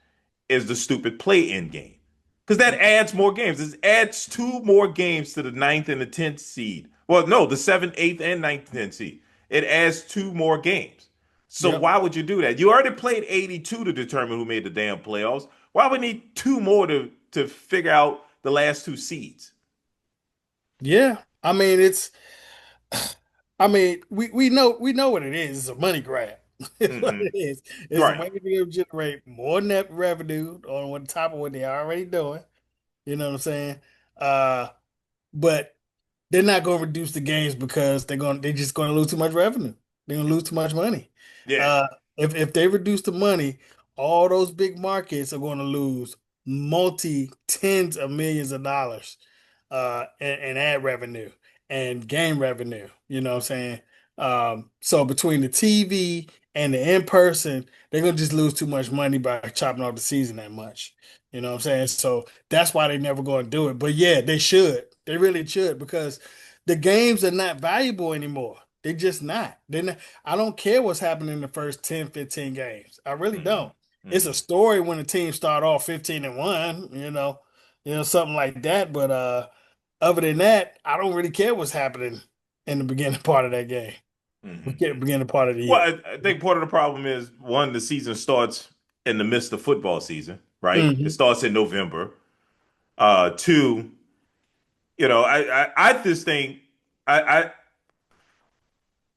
[SPEAKER 1] is the stupid play-in game. Because that adds more games. It adds two more games to the ninth and the 10th seed. Well, no, the seventh, eighth, and ninth, 10th seed. It adds two more games. So
[SPEAKER 2] Yep.
[SPEAKER 1] why would you do that? You already played 82 to determine who made the damn playoffs. Why would we need two more to figure out the last two seeds?
[SPEAKER 2] Yeah. I mean, we know what it is. It's a money grab. It's what
[SPEAKER 1] Hmm.
[SPEAKER 2] it is. It's a
[SPEAKER 1] Right.
[SPEAKER 2] way to be able to generate more net revenue on top of what they're already doing. You know what I'm saying? Uh, but they're not going to reduce the games because they're just going to lose too much revenue. They're going to lose too much money.
[SPEAKER 1] Yeah.
[SPEAKER 2] Uh, if they reduce the money, all those big markets are going to lose multi tens of millions of dollars in ad revenue and game revenue. You know what I'm saying? So between the TV and the in person, they're gonna just lose too much money by chopping off the season that much. You know what I'm saying? So that's why they never going to do it. But yeah, they should. They really should because the games are not valuable anymore. They're just not. They're not. I don't care what's happening in the first 10, 15 games. I really
[SPEAKER 1] Hmm.
[SPEAKER 2] don't. It's a
[SPEAKER 1] Hmm.
[SPEAKER 2] story when the team start off 15-1, something like that. But other than that, I don't really care what's happening in the beginning part of that game.
[SPEAKER 1] Hmm.
[SPEAKER 2] Beginning part of the
[SPEAKER 1] Well,
[SPEAKER 2] year.
[SPEAKER 1] I think part of the problem is one, the season starts in the midst of football season, right? It
[SPEAKER 2] Hmm.
[SPEAKER 1] starts in November. Two, I just think I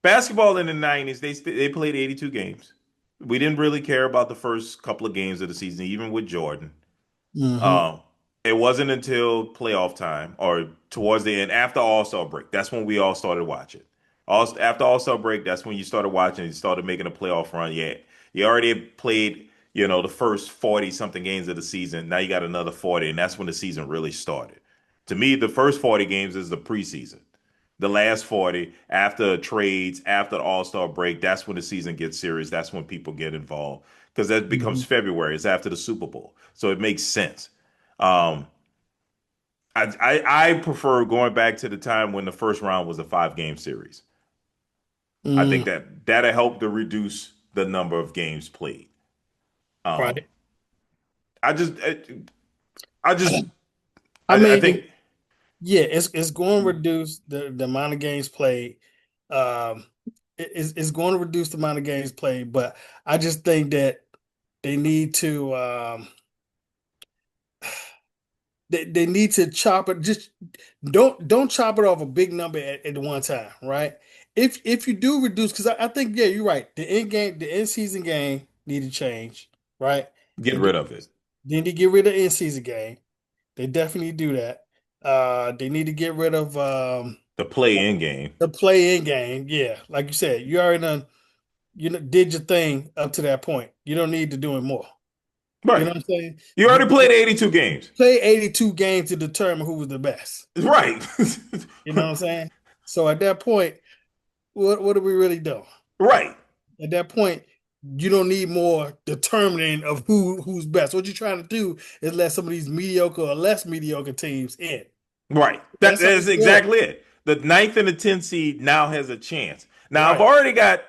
[SPEAKER 1] basketball in the '90s they played 82 games. We didn't really care about the first couple of games of the season, even with Jordan.
[SPEAKER 2] Hmm.
[SPEAKER 1] Um, it wasn't until playoff time or towards the end after All Star break that's when we all started watching. After All Star break, that's when you started watching. You started making a playoff run. Yeah, you already played, the first 40 something games of the season. Now you got another 40, and that's when the season really started. To me, the first 40 games is the preseason. The last 40 after trades, after the All-Star break, that's when the season gets serious. That's when people get involved because that becomes
[SPEAKER 2] Mhm.
[SPEAKER 1] February. It's after the Super Bowl, so it makes sense. Um, I prefer going back to the time when the first round was a 5 game series. I think
[SPEAKER 2] Mm,
[SPEAKER 1] that'll help to reduce the number of games played. Um,
[SPEAKER 2] right.
[SPEAKER 1] I just, I just,
[SPEAKER 2] I
[SPEAKER 1] I think
[SPEAKER 2] mean, yeah, it's going to reduce the amount of games played. Um, it's going to reduce the amount of games played, but I just think that they need to they need to chop it. Just don't chop it off a big number at one time, right? If you do reduce, because I think yeah, you're right. The end season game need to change, right?
[SPEAKER 1] get
[SPEAKER 2] They do.
[SPEAKER 1] rid of it.
[SPEAKER 2] They need to get rid of end season game. They definitely do that. They need to get rid of
[SPEAKER 1] The play in game.
[SPEAKER 2] the play in game. Yeah, like you said, you already done did your thing up to that point. You don't need to do it more. You know
[SPEAKER 1] Right.
[SPEAKER 2] what I'm saying?
[SPEAKER 1] You already played 82 games.
[SPEAKER 2] Play 82 games to determine who was the best.
[SPEAKER 1] Right.
[SPEAKER 2] You know what I'm saying? So at that point, what are we really doing?
[SPEAKER 1] Right.
[SPEAKER 2] At that point, you don't need more determining of who's best. What you're trying to do is let some of these mediocre or less mediocre teams in.
[SPEAKER 1] Right.
[SPEAKER 2] That's all
[SPEAKER 1] That's
[SPEAKER 2] you're doing.
[SPEAKER 1] exactly it. The ninth and the 10th seed now has a chance. Now I've
[SPEAKER 2] Right,
[SPEAKER 1] already got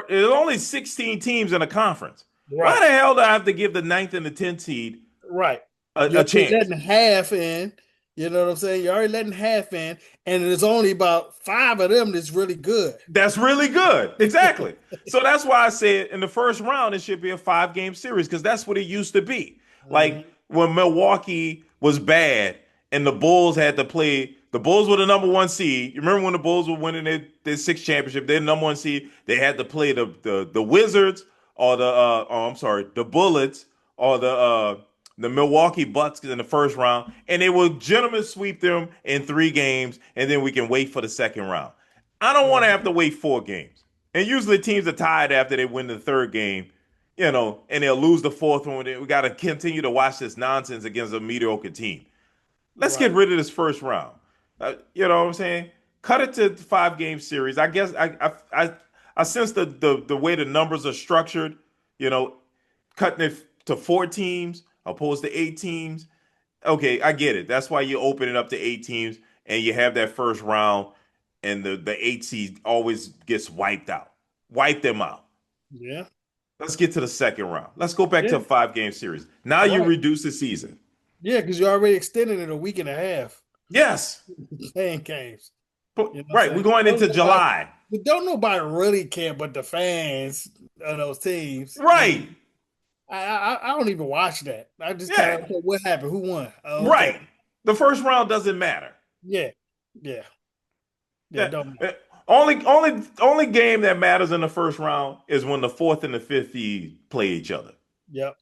[SPEAKER 1] there's only 16 teams in a conference. Why
[SPEAKER 2] right,
[SPEAKER 1] the hell do I have to give the ninth and the 10th seed
[SPEAKER 2] right.
[SPEAKER 1] a
[SPEAKER 2] You're already
[SPEAKER 1] chance?
[SPEAKER 2] letting half in. You know what I'm saying? You're already letting half in, and there's only about five of them that's really good.
[SPEAKER 1] That's really good. Exactly. So that's why I said in the first round it should be a 5 game series because that's what it used to be. Like
[SPEAKER 2] Mhm.
[SPEAKER 1] when Milwaukee was bad and the Bulls had to play. The Bulls were the number one seed. You remember when the Bulls were winning their sixth championship? They're the number one seed. They had to play the Wizards or I'm sorry, the Bullets or the Milwaukee Bucks in the first round, and they will gentlemen sweep them in 3 games, and then we can wait for the second round. I don't want to have
[SPEAKER 2] Mhm.
[SPEAKER 1] to wait 4 games. And usually teams are tired after they win the third game, and they'll lose the fourth one. We got to continue to watch this nonsense against a mediocre team. Let's get
[SPEAKER 2] Right.
[SPEAKER 1] rid of this first round. You know what I'm saying? Cut it to 5 game series. I guess I sense the way the numbers are structured. You know, cutting it to 4 teams opposed to 8 teams. Okay, I get it. That's why you open it up to 8 teams and you have that first round, and the 8 seed always gets wiped out. Wipe them out.
[SPEAKER 2] Yeah.
[SPEAKER 1] Let's get to the second round. Let's go back to a
[SPEAKER 2] Yeah.
[SPEAKER 1] 5 game series. Now you
[SPEAKER 2] Right.
[SPEAKER 1] reduce the season.
[SPEAKER 2] Yeah, because you're already extending it a week and a half
[SPEAKER 1] Yes.
[SPEAKER 2] playing games. You know what I'm
[SPEAKER 1] Right. We're
[SPEAKER 2] saying?
[SPEAKER 1] going into July.
[SPEAKER 2] Don't nobody really care but the fans of those teams.
[SPEAKER 1] Right.
[SPEAKER 2] I don't even watch that. I just kind of
[SPEAKER 1] Yeah.
[SPEAKER 2] okay, what happened? Who won? Oh, okay.
[SPEAKER 1] Right. The first round doesn't matter.
[SPEAKER 2] Yeah. Yeah. Yeah.
[SPEAKER 1] Yeah.
[SPEAKER 2] Don't matter.
[SPEAKER 1] Only game that matters in the first round is when the fourth and the fifth seed play each other.
[SPEAKER 2] Yep.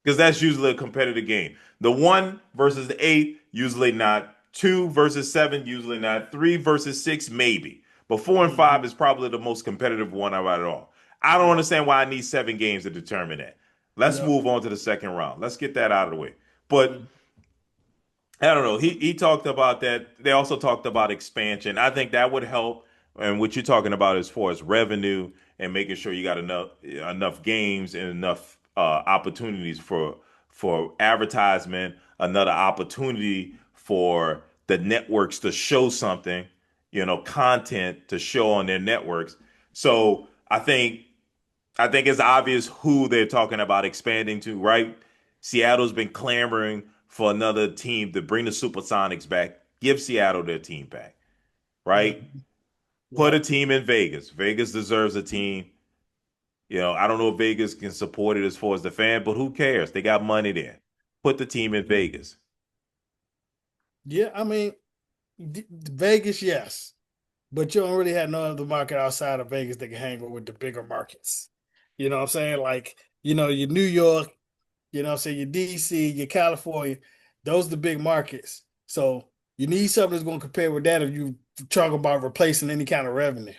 [SPEAKER 1] Because that's usually a competitive game. The one versus the eight, usually not. Two versus seven, usually not. Three versus six, maybe. But four and
[SPEAKER 2] Mhm.
[SPEAKER 1] five is probably the most competitive one out of it all. I don't
[SPEAKER 2] Yep.
[SPEAKER 1] understand why I need 7 games to determine that. Let's
[SPEAKER 2] Yep.
[SPEAKER 1] move on to the second round. Let's get that out of the way. But
[SPEAKER 2] Mhm.
[SPEAKER 1] I don't know. He talked about that. They also talked about expansion. I think that would help. And what you're talking about as far as revenue and making sure you got enough games and enough opportunities for advertisement, another opportunity for the networks to show something, content to show on their networks. So I think it's obvious who they're talking about expanding to, right? Seattle's been clamoring for another team to bring the Supersonics back, give Seattle their team back, right?
[SPEAKER 2] Mhm.
[SPEAKER 1] Put a
[SPEAKER 2] Yep.
[SPEAKER 1] team in Vegas. Vegas deserves a team. I don't know if Vegas can support it as far as the fan, but who cares? They got money there. Put the team in Vegas.
[SPEAKER 2] Yeah. I mean, Vegas, yes. But you don't really have no other market outside of Vegas that can hang with the bigger markets. You know what I'm saying? Like, your New York, what I'm saying, your DC, your California, those are the big markets. So you need something that's going to compare with that if you talk about replacing any kind of revenue.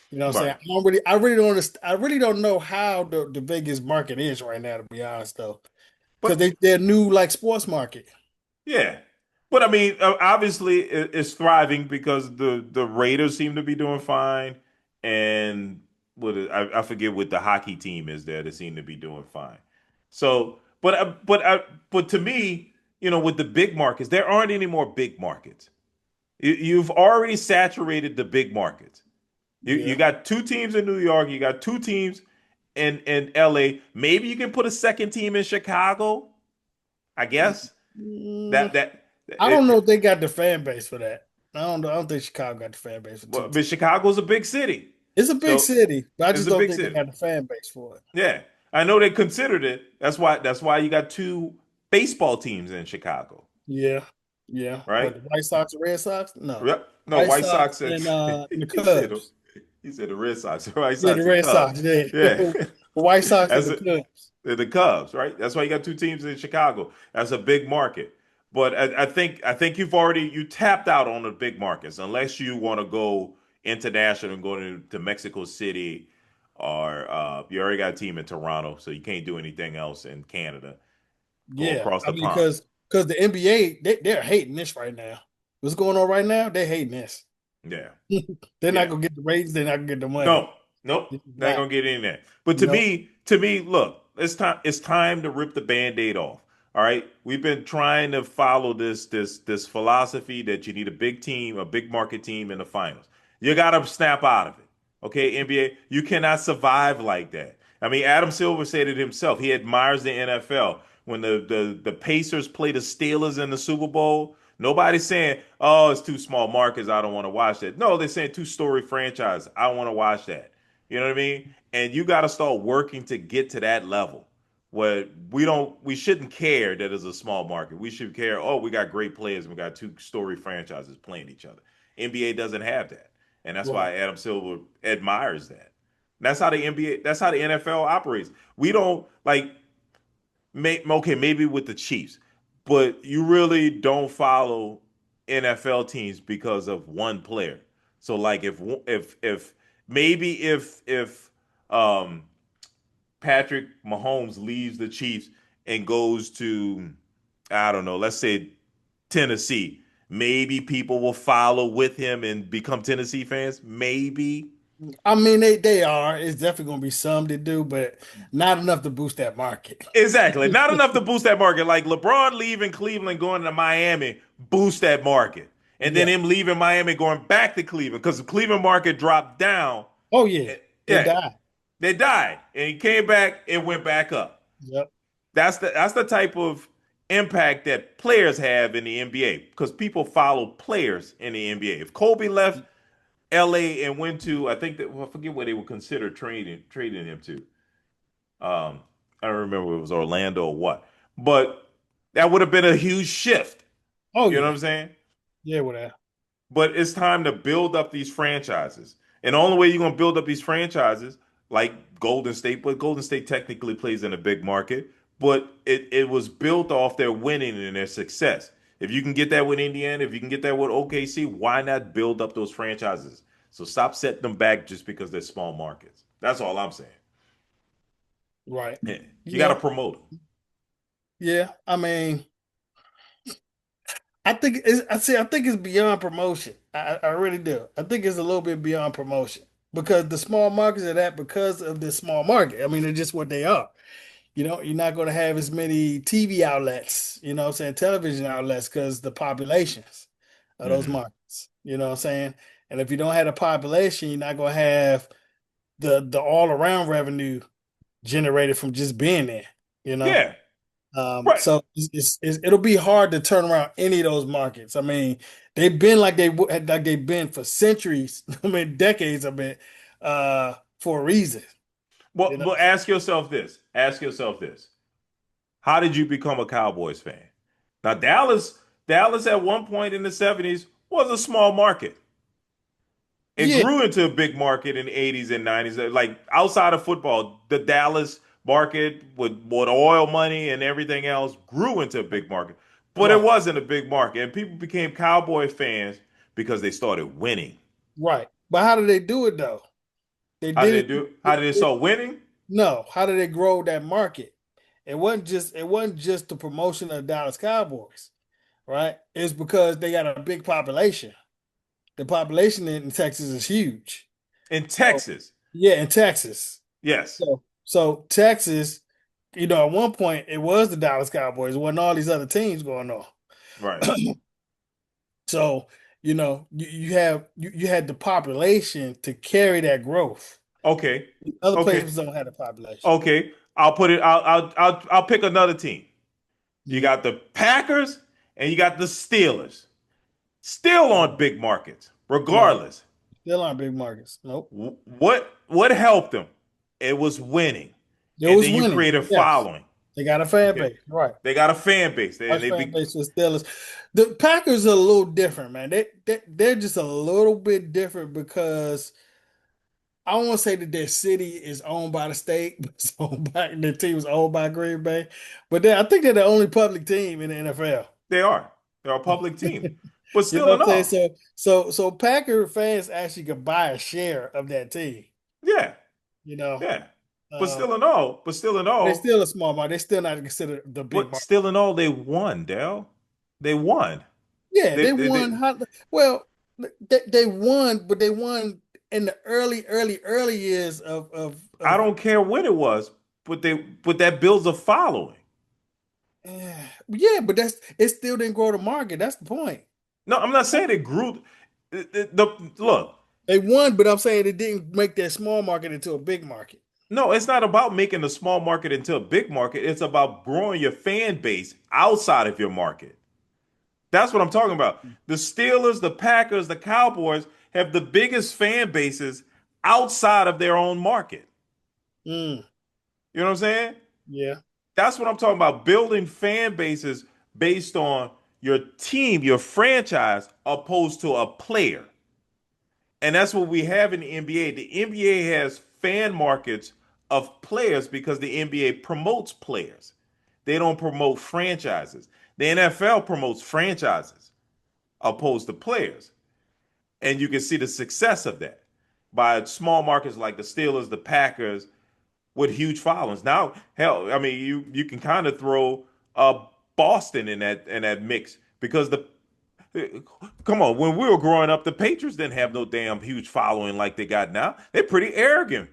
[SPEAKER 2] You know what I'm saying?
[SPEAKER 1] Right.
[SPEAKER 2] I really don't understand, I really don't know how the Vegas market is right now, to be honest though. Because
[SPEAKER 1] But
[SPEAKER 2] they're new like sports market.
[SPEAKER 1] yeah. But I mean, obviously, it's thriving because the Raiders seem to be doing fine, and I forget what the hockey team is there that seem to be doing fine. So, but to me, with the big markets, there aren't any more big markets. You've already saturated the big markets. You
[SPEAKER 2] Yeah.
[SPEAKER 1] got two teams in New York. You got two teams in LA. Maybe you can put a second team in Chicago. I guess
[SPEAKER 2] Mm,
[SPEAKER 1] that that
[SPEAKER 2] I don't know
[SPEAKER 1] it,
[SPEAKER 2] if they got the fan base for that. I don't know. I don't think Chicago got the fan base for two
[SPEAKER 1] but
[SPEAKER 2] teams.
[SPEAKER 1] Chicago's a big city,
[SPEAKER 2] It's a big
[SPEAKER 1] so
[SPEAKER 2] city, but I
[SPEAKER 1] it's
[SPEAKER 2] just
[SPEAKER 1] a
[SPEAKER 2] don't
[SPEAKER 1] big
[SPEAKER 2] think they
[SPEAKER 1] city.
[SPEAKER 2] got the fan base for it.
[SPEAKER 1] Yeah, I know they considered it. That's why you got two baseball teams in Chicago,
[SPEAKER 2] Yeah. Yeah. What,
[SPEAKER 1] right?
[SPEAKER 2] the White Sox or Red Sox? No.
[SPEAKER 1] Yep. No,
[SPEAKER 2] White
[SPEAKER 1] White
[SPEAKER 2] Sox
[SPEAKER 1] Sox and
[SPEAKER 2] and the
[SPEAKER 1] he said
[SPEAKER 2] Cubs.
[SPEAKER 1] he said the Red Sox, White
[SPEAKER 2] Yeah, the
[SPEAKER 1] Sox and
[SPEAKER 2] Red
[SPEAKER 1] Cubs.
[SPEAKER 2] Sox. Yeah.
[SPEAKER 1] Yeah,
[SPEAKER 2] The White Sox and
[SPEAKER 1] that's
[SPEAKER 2] the
[SPEAKER 1] it.
[SPEAKER 2] Cubs.
[SPEAKER 1] The Cubs, right? That's why you got two teams in Chicago. That's a big market. But I think you tapped out on the big markets unless you want to go international and go to Mexico City, or you already got a team in Toronto, so you can't do anything else in Canada. Go
[SPEAKER 2] Yeah.
[SPEAKER 1] across
[SPEAKER 2] I
[SPEAKER 1] the
[SPEAKER 2] mean,
[SPEAKER 1] pond.
[SPEAKER 2] because the NBA, they're hating this right now. What's going on right now? They're hating this.
[SPEAKER 1] Yeah,
[SPEAKER 2] They're not
[SPEAKER 1] yeah.
[SPEAKER 2] gonna get the ratings, they're not gonna get the money.
[SPEAKER 1] No, nope,
[SPEAKER 2] This is
[SPEAKER 1] not
[SPEAKER 2] not.
[SPEAKER 1] gonna get in there. But to
[SPEAKER 2] No.
[SPEAKER 1] me, to me, look, it's time to rip the Band-Aid off. All right. We've been trying to follow this philosophy that you need a big team, a big market team in the finals. You gotta snap out of it. Okay, NBA, you cannot survive like that. I mean, Adam Silver said it himself. He admires the NFL. When the Pacers play the Steelers in the Super Bowl, nobody's saying, "Oh, it's too small markets. I don't want to watch that." No, they're saying two-story franchise. I want to watch that. You know what I mean? And you got to start working to get to that level where we shouldn't care that it's a small market. We should care. Oh, we got great players and we got two-story franchises playing each other. NBA doesn't have that, and that's
[SPEAKER 2] Right.
[SPEAKER 1] why Adam Silver admires that. That's how the NBA. That's how the NFL operates. We don't like okay, maybe with the Chiefs, but you really don't follow NFL teams because of one player. So like if maybe if um Patrick Mahomes leaves the Chiefs and goes to, I don't know, let's say Tennessee, maybe people will follow with him and become Tennessee fans. Maybe.
[SPEAKER 2] I mean, they are. It's definitely gonna be some to do, but not enough to boost that market.
[SPEAKER 1] Exactly. Not enough to boost that market. Like LeBron leaving Cleveland, going to Miami, boost that market. And then
[SPEAKER 2] Yeah.
[SPEAKER 1] him leaving Miami, going back to Cleveland because the Cleveland market dropped down.
[SPEAKER 2] Oh yeah. It
[SPEAKER 1] Yeah,
[SPEAKER 2] died.
[SPEAKER 1] they died. And he came back and went back up.
[SPEAKER 2] Yep.
[SPEAKER 1] That's the type of impact that players have in the NBA because people follow players in the NBA. If Kobe left LA and went to, I think that, well, I forget where they would consider trading him to. Um, I don't remember if it was Orlando or what, but that would have been a huge shift.
[SPEAKER 2] Oh
[SPEAKER 1] You know what
[SPEAKER 2] yeah.
[SPEAKER 1] I'm saying?
[SPEAKER 2] Yeah, with that.
[SPEAKER 1] But it's time to build up these franchises. And the only way you're going to build up these franchises, like Golden State, but Golden State technically plays in a big market, but it was built off their winning and their success. If you can get that with Indiana, if you can get that with OKC, why not build up those franchises? So stop setting them back just because they're small markets. That's all I'm saying.
[SPEAKER 2] Right.
[SPEAKER 1] Yeah, you got to
[SPEAKER 2] Yeah.
[SPEAKER 1] promote them.
[SPEAKER 2] Yeah. I mean, I think it's beyond promotion. I really do. I think it's a little bit beyond promotion because the small markets are that because of the small market. I mean, they're just what they are. You're not going to have as many TV outlets, what I'm saying, television outlets because the populations of those
[SPEAKER 1] Hmm.
[SPEAKER 2] markets. You know what I'm saying? And if you don't have a population, you're not going to have the all around revenue generated from just being there. You know.
[SPEAKER 1] Yeah, right.
[SPEAKER 2] So it'll be hard to turn around any of those markets. I mean, they've been like they've been for centuries. I mean, decades. I mean, for a reason.
[SPEAKER 1] Well,
[SPEAKER 2] You know.
[SPEAKER 1] well, ask yourself this. Ask yourself this. How did you become a Cowboys fan? Now, Dallas at one point in the 70s was a small market. It
[SPEAKER 2] Yeah.
[SPEAKER 1] grew into a big market in the 80s and 90s. Like outside of football, the Dallas market with oil money and everything else grew into a big market. But it
[SPEAKER 2] Right.
[SPEAKER 1] wasn't a big market. And people became Cowboy fans because they started winning.
[SPEAKER 2] Right. But how did they do it though? They
[SPEAKER 1] How did
[SPEAKER 2] did
[SPEAKER 1] they do? How
[SPEAKER 2] it.
[SPEAKER 1] did they start winning?
[SPEAKER 2] No. How did they grow that market? It wasn't just the promotion of the Dallas Cowboys. right? It's because they got a big population. The population in Texas is huge.
[SPEAKER 1] In
[SPEAKER 2] So
[SPEAKER 1] Texas.
[SPEAKER 2] yeah, in Texas.
[SPEAKER 1] Yes.
[SPEAKER 2] So Texas, at one point it was the Dallas Cowboys. It wasn't all these other teams going on.
[SPEAKER 1] Right.
[SPEAKER 2] So, you had the population to carry that growth.
[SPEAKER 1] Okay.
[SPEAKER 2] Other
[SPEAKER 1] Okay.
[SPEAKER 2] places don't have the population.
[SPEAKER 1] Okay. I'll put it. I'll pick another team. You
[SPEAKER 2] Mm,
[SPEAKER 1] got the Packers and you got the Steelers. Still
[SPEAKER 2] mm.
[SPEAKER 1] on big markets,
[SPEAKER 2] No,
[SPEAKER 1] regardless.
[SPEAKER 2] still aren't big markets. Nope.
[SPEAKER 1] What helped them? It was winning,
[SPEAKER 2] It
[SPEAKER 1] and
[SPEAKER 2] was
[SPEAKER 1] then you
[SPEAKER 2] winning.
[SPEAKER 1] create a
[SPEAKER 2] Yes.
[SPEAKER 1] following.
[SPEAKER 2] They got a fan
[SPEAKER 1] Okay,
[SPEAKER 2] base. Right.
[SPEAKER 1] they got a fan base, and
[SPEAKER 2] Large
[SPEAKER 1] they
[SPEAKER 2] fan
[SPEAKER 1] be
[SPEAKER 2] base for the Steelers. The Packers are a little different, man. They're just a little bit different because I don't want to say that their city is owned by the state, but it's owned by their team is owned by Green Bay. But I think they're the only public team in the NFL.
[SPEAKER 1] they are they're a public team, but
[SPEAKER 2] You
[SPEAKER 1] still
[SPEAKER 2] know
[SPEAKER 1] in
[SPEAKER 2] what I'm saying?
[SPEAKER 1] all,
[SPEAKER 2] So Packer fans actually could buy a share of that team.
[SPEAKER 1] yeah,
[SPEAKER 2] You know,
[SPEAKER 1] yeah,
[SPEAKER 2] uh,
[SPEAKER 1] but still in
[SPEAKER 2] they're
[SPEAKER 1] all,
[SPEAKER 2] still a small market. They're still not considered the big
[SPEAKER 1] but
[SPEAKER 2] market.
[SPEAKER 1] still in all, they won, Dale. They won.
[SPEAKER 2] Yeah,
[SPEAKER 1] They,
[SPEAKER 2] they
[SPEAKER 1] they,
[SPEAKER 2] won.
[SPEAKER 1] they
[SPEAKER 2] Well, they won, but they won in the early years
[SPEAKER 1] I
[SPEAKER 2] of.
[SPEAKER 1] don't care what it was, but that builds a following.
[SPEAKER 2] Yeah, but it still didn't grow the market. That's the point.
[SPEAKER 1] No, I'm not saying it grew. Look,
[SPEAKER 2] They won, but I'm saying it didn't make that small market into a big market.
[SPEAKER 1] no, it's not about making a small market into a big market. It's about growing your fan base outside of your market. That's what I'm talking about. The Steelers, the Packers, the Cowboys have the biggest fan bases outside of their own market.
[SPEAKER 2] Mm,
[SPEAKER 1] You know what I'm saying?
[SPEAKER 2] yeah,
[SPEAKER 1] That's what I'm talking about. Building fan bases based on your team, your franchise, opposed to a player. And that's what we have in the NBA. The NBA has fan markets of players because the NBA promotes players. They don't promote franchises. The NFL promotes franchises opposed to players. And you can see the success of that by small markets like the Steelers, the Packers, with huge followings. Now, hell, I mean, you can kind of throw Boston in that mix because the come on, when we were growing up, the Patriots didn't have no damn huge following like they got now. They're pretty arrogant,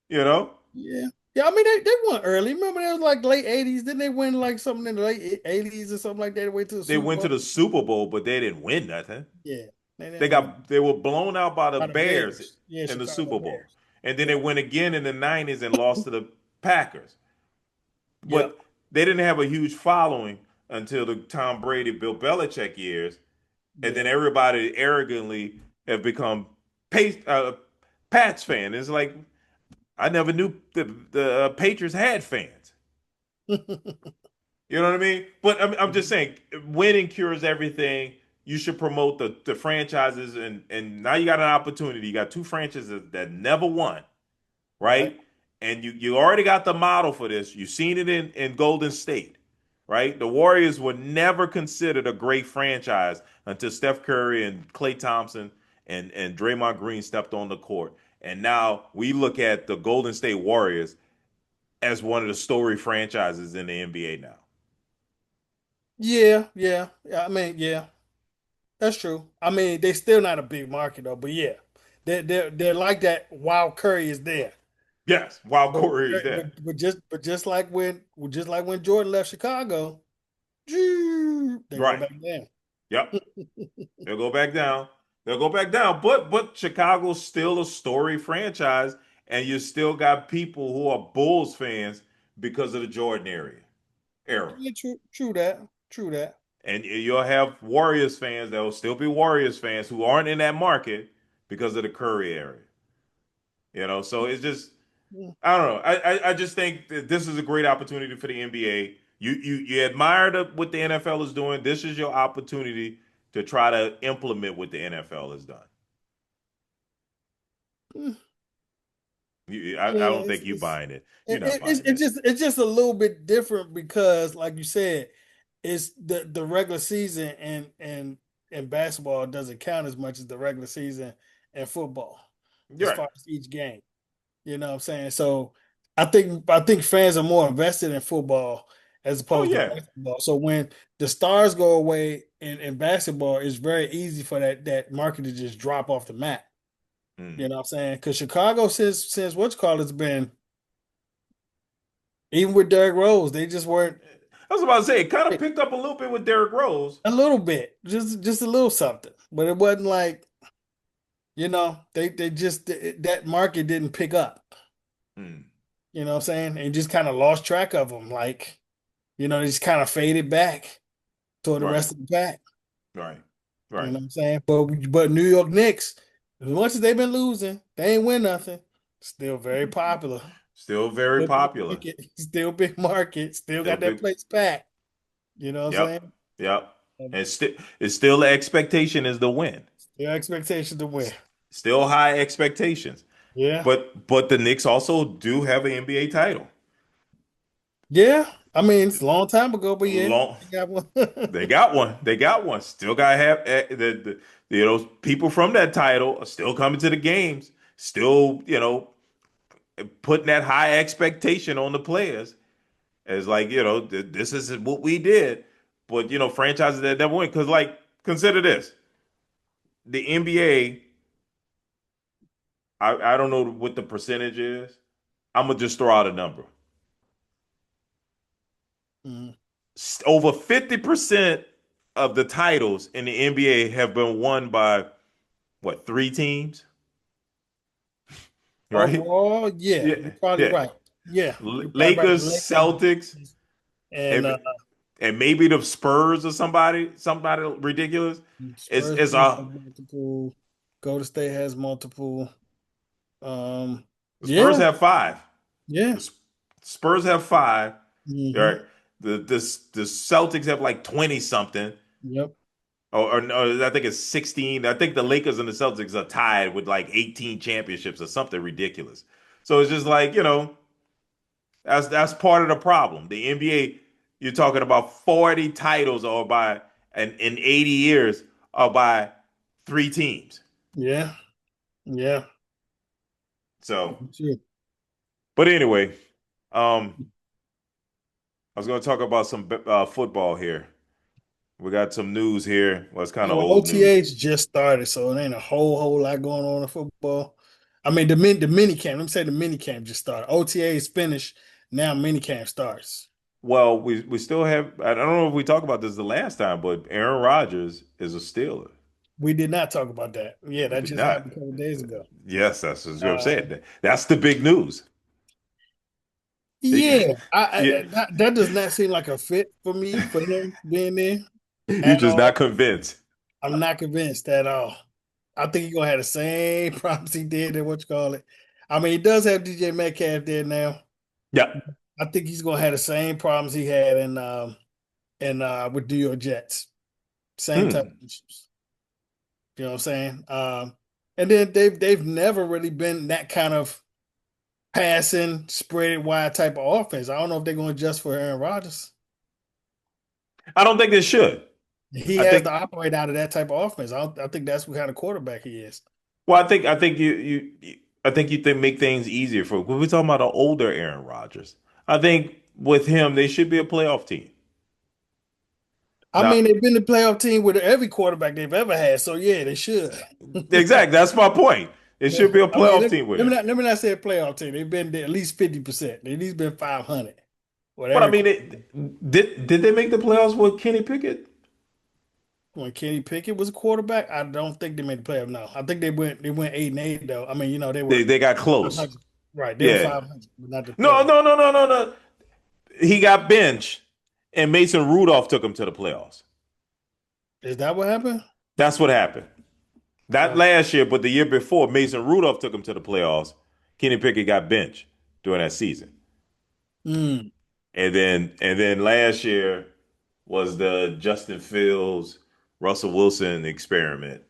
[SPEAKER 1] you know.
[SPEAKER 2] yeah, yeah. I mean, they won early. Remember, it was like late '80s. Didn't they win like something in the late '80s or something like that? They went to the
[SPEAKER 1] They
[SPEAKER 2] Super
[SPEAKER 1] went to
[SPEAKER 2] Bowl.
[SPEAKER 1] the Super Bowl, but they didn't win nothing.
[SPEAKER 2] Yeah, they didn't win
[SPEAKER 1] They were blown out by the
[SPEAKER 2] by the
[SPEAKER 1] Bears
[SPEAKER 2] Bears. Yeah,
[SPEAKER 1] in the
[SPEAKER 2] Chicago
[SPEAKER 1] Super Bowl,
[SPEAKER 2] Bears.
[SPEAKER 1] and then they
[SPEAKER 2] Yep,
[SPEAKER 1] went again in the '90s and lost to the Packers.
[SPEAKER 2] yep,
[SPEAKER 1] But they didn't have a huge following until the Tom Brady, Bill Belichick years, and then
[SPEAKER 2] yeah.
[SPEAKER 1] everybody arrogantly have become Pats fan. It's like I never knew the Patriots had fans. You know what I mean? But I'm just saying, winning cures everything. You should promote the franchises, and now you got an opportunity. You got two franchises that never won,
[SPEAKER 2] Right.
[SPEAKER 1] right? And you already got the model for this. You've seen it in Golden State, right? The Warriors were never considered a great franchise until Steph Curry and Klay Thompson and Draymond Green stepped on the court. And now we look at the Golden State Warriors as one of the story franchises in the NBA now.
[SPEAKER 2] Yeah, yeah, yeah. I mean, yeah, that's true. I mean, they still not a big market though, but yeah, they're like that while Curry is there.
[SPEAKER 1] Yes, while
[SPEAKER 2] But
[SPEAKER 1] Corey is there.
[SPEAKER 2] just like when Jordan left Chicago, they go
[SPEAKER 1] Right.
[SPEAKER 2] back down.
[SPEAKER 1] Yep. They'll go back down. They'll go back down. But Chicago's still a story franchise, and you still got people who are Bulls fans because of the Jordan era.
[SPEAKER 2] Yeah, true that, true that.
[SPEAKER 1] And you'll have Warriors fans that will still be Warriors fans who aren't in that market because of the Curry area. So it's just
[SPEAKER 2] Yeah.
[SPEAKER 1] I don't know. I just think that this is a great opportunity for the NBA. You admire what the NFL is doing. This is your opportunity to try to implement what the NFL has done.
[SPEAKER 2] Mm.
[SPEAKER 1] I
[SPEAKER 2] Yeah,
[SPEAKER 1] don't think you buying it. You're
[SPEAKER 2] it,
[SPEAKER 1] not
[SPEAKER 2] it's
[SPEAKER 1] buying it.
[SPEAKER 2] it's just a little bit different because, like you said, it's the regular season and basketball doesn't count as much as the regular season and football as
[SPEAKER 1] You're right.
[SPEAKER 2] far as each game. You know what I'm saying? So I think fans are more invested in football as
[SPEAKER 1] Oh
[SPEAKER 2] opposed to
[SPEAKER 1] yeah.
[SPEAKER 2] basketball. So when the stars go away in basketball, it's very easy for that market to just drop off the map.
[SPEAKER 1] Mm.
[SPEAKER 2] You know what I'm saying? Because Chicago, since what's called, it's been even with Derrick Rose, they just weren't
[SPEAKER 1] I was about to say it kind of picked up a little bit with Derrick Rose.
[SPEAKER 2] a little bit, just a little something, but it wasn't like they just that market didn't pick up.
[SPEAKER 1] Mm.
[SPEAKER 2] You know what I'm saying? And just kind of lost track of them. Like they just kind of faded back toward the
[SPEAKER 1] Right.
[SPEAKER 2] rest of the pack.
[SPEAKER 1] Right.
[SPEAKER 2] You know
[SPEAKER 1] Right.
[SPEAKER 2] what I'm saying? But New York Knicks, as much as they've been losing, they ain't win nothing. Still very popular.
[SPEAKER 1] Still very
[SPEAKER 2] Still big
[SPEAKER 1] popular.
[SPEAKER 2] market. Still big market. Still
[SPEAKER 1] Still
[SPEAKER 2] got that
[SPEAKER 1] big.
[SPEAKER 2] place packed. You know what I'm
[SPEAKER 1] Yep.
[SPEAKER 2] saying?
[SPEAKER 1] Yep.
[SPEAKER 2] And
[SPEAKER 1] And it's still the expectation is the win.
[SPEAKER 2] still expectation to win.
[SPEAKER 1] S- Still high expectations.
[SPEAKER 2] Yeah.
[SPEAKER 1] But the Knicks also do have an NBA title.
[SPEAKER 2] Yeah. I mean, it's a long time ago, but yeah,
[SPEAKER 1] Long
[SPEAKER 2] they got one.
[SPEAKER 1] They got one. They got one. Still got to have people from that title are still coming to the games. Still, putting that high expectation on the players as like, this is what we did. But franchises that never win because consider this: the NBA. I don't know what the percentage is. I'm gonna just throw out a number.
[SPEAKER 2] Mhm.
[SPEAKER 1] Over 50% of the titles in the NBA have been won by what, three teams, right?
[SPEAKER 2] Overall, yeah,
[SPEAKER 1] Yeah,
[SPEAKER 2] you're probably
[SPEAKER 1] yeah.
[SPEAKER 2] right. Yeah, you're probably right. The
[SPEAKER 1] Lakers, Celtics,
[SPEAKER 2] Lakers and
[SPEAKER 1] and and maybe the Spurs or somebody ridiculous. It's
[SPEAKER 2] Spurs
[SPEAKER 1] it's
[SPEAKER 2] do have
[SPEAKER 1] uh
[SPEAKER 2] multiple. Golden State has multiple. Um,
[SPEAKER 1] the Spurs
[SPEAKER 2] yeah,
[SPEAKER 1] have five.
[SPEAKER 2] yeah.
[SPEAKER 1] The Spurs have five.
[SPEAKER 2] Hmm.
[SPEAKER 1] Right. The Celtics have like 20 something.
[SPEAKER 2] Yep.
[SPEAKER 1] Or no, I think it's 16. I think the Lakers and the Celtics are tied with like 18 championships or something ridiculous. So it's just like, that's part of the problem. The NBA, you're talking about 40 titles or by and in 80 years are by three teams.
[SPEAKER 2] Yeah. Yeah.
[SPEAKER 1] So,
[SPEAKER 2] Sure.
[SPEAKER 1] but anyway, um, I was going to talk about some football here. We got some news here. Well, it's kind
[SPEAKER 2] Yeah,
[SPEAKER 1] of
[SPEAKER 2] well,
[SPEAKER 1] old news.
[SPEAKER 2] OTAs just started, so it ain't a whole lot going on in football. I mean, the mini camp. Let me say the mini camp just started. OTA is finished. Now mini camp starts.
[SPEAKER 1] Well, we still have. I don't know if we talked about this the last time, but Aaron Rodgers is a Steeler.
[SPEAKER 2] We did not talk about that. Yeah,
[SPEAKER 1] We
[SPEAKER 2] that
[SPEAKER 1] did
[SPEAKER 2] just
[SPEAKER 1] not.
[SPEAKER 2] happened a couple of days ago.
[SPEAKER 1] Yes, that's what I'm
[SPEAKER 2] Uh,
[SPEAKER 1] saying. That's the big news.
[SPEAKER 2] yeah,
[SPEAKER 1] Yeah,
[SPEAKER 2] that does not seem like a fit for me for him being there
[SPEAKER 1] you're
[SPEAKER 2] at
[SPEAKER 1] just not
[SPEAKER 2] all.
[SPEAKER 1] convinced.
[SPEAKER 2] I'm not convinced at all. I think he's gonna have the same problems he did in what you call it. I mean, he does have DJ Metcalf there now.
[SPEAKER 1] Yeah.
[SPEAKER 2] I think he's gonna have the same problems he had in with New York Jets. Same type
[SPEAKER 1] Hmm.
[SPEAKER 2] of issues. You know what I'm saying? And then they've never really been that kind of passing, spread it wide type of offense. I don't know if they're going to adjust for Aaron Rodgers.
[SPEAKER 1] I don't think they should.
[SPEAKER 2] He
[SPEAKER 1] I
[SPEAKER 2] has
[SPEAKER 1] think.
[SPEAKER 2] to operate out of that type of offense. I think that's what kind of quarterback he is.
[SPEAKER 1] Well, I think I think you think make things easier for. When we're talking about an older Aaron Rodgers, I think with him they should be a playoff team.
[SPEAKER 2] I
[SPEAKER 1] Now,
[SPEAKER 2] mean, they've been the playoff team with every quarterback they've ever had. So yeah, they should.
[SPEAKER 1] exactly. That's my point. It should be a
[SPEAKER 2] I mean,
[SPEAKER 1] playoff team with him.
[SPEAKER 2] let me not say a playoff team. They've been there at least 50%. They've at least been 500 with
[SPEAKER 1] But I
[SPEAKER 2] every
[SPEAKER 1] mean,
[SPEAKER 2] quarterback.
[SPEAKER 1] did they make the playoffs with Kenny Pickett?
[SPEAKER 2] When Kenny Pickett was a quarterback, I don't think they made the playoff. No, I think they went 8-8 though. I mean, they
[SPEAKER 1] They
[SPEAKER 2] were
[SPEAKER 1] they got close.
[SPEAKER 2] 500. Right, they were
[SPEAKER 1] Yeah.
[SPEAKER 2] 500, but not the
[SPEAKER 1] No,
[SPEAKER 2] playoff.
[SPEAKER 1] no, no, no, no, no. He got benched, and Mason Rudolph took him to the playoffs.
[SPEAKER 2] Is that what happened?
[SPEAKER 1] That's what happened. Not
[SPEAKER 2] Oh,
[SPEAKER 1] last year, but the year before, Mason Rudolph took him to the playoffs. Kenny Pickett got benched during that season.
[SPEAKER 2] mm,
[SPEAKER 1] And then last year was the Justin Fields, Russell Wilson experiment.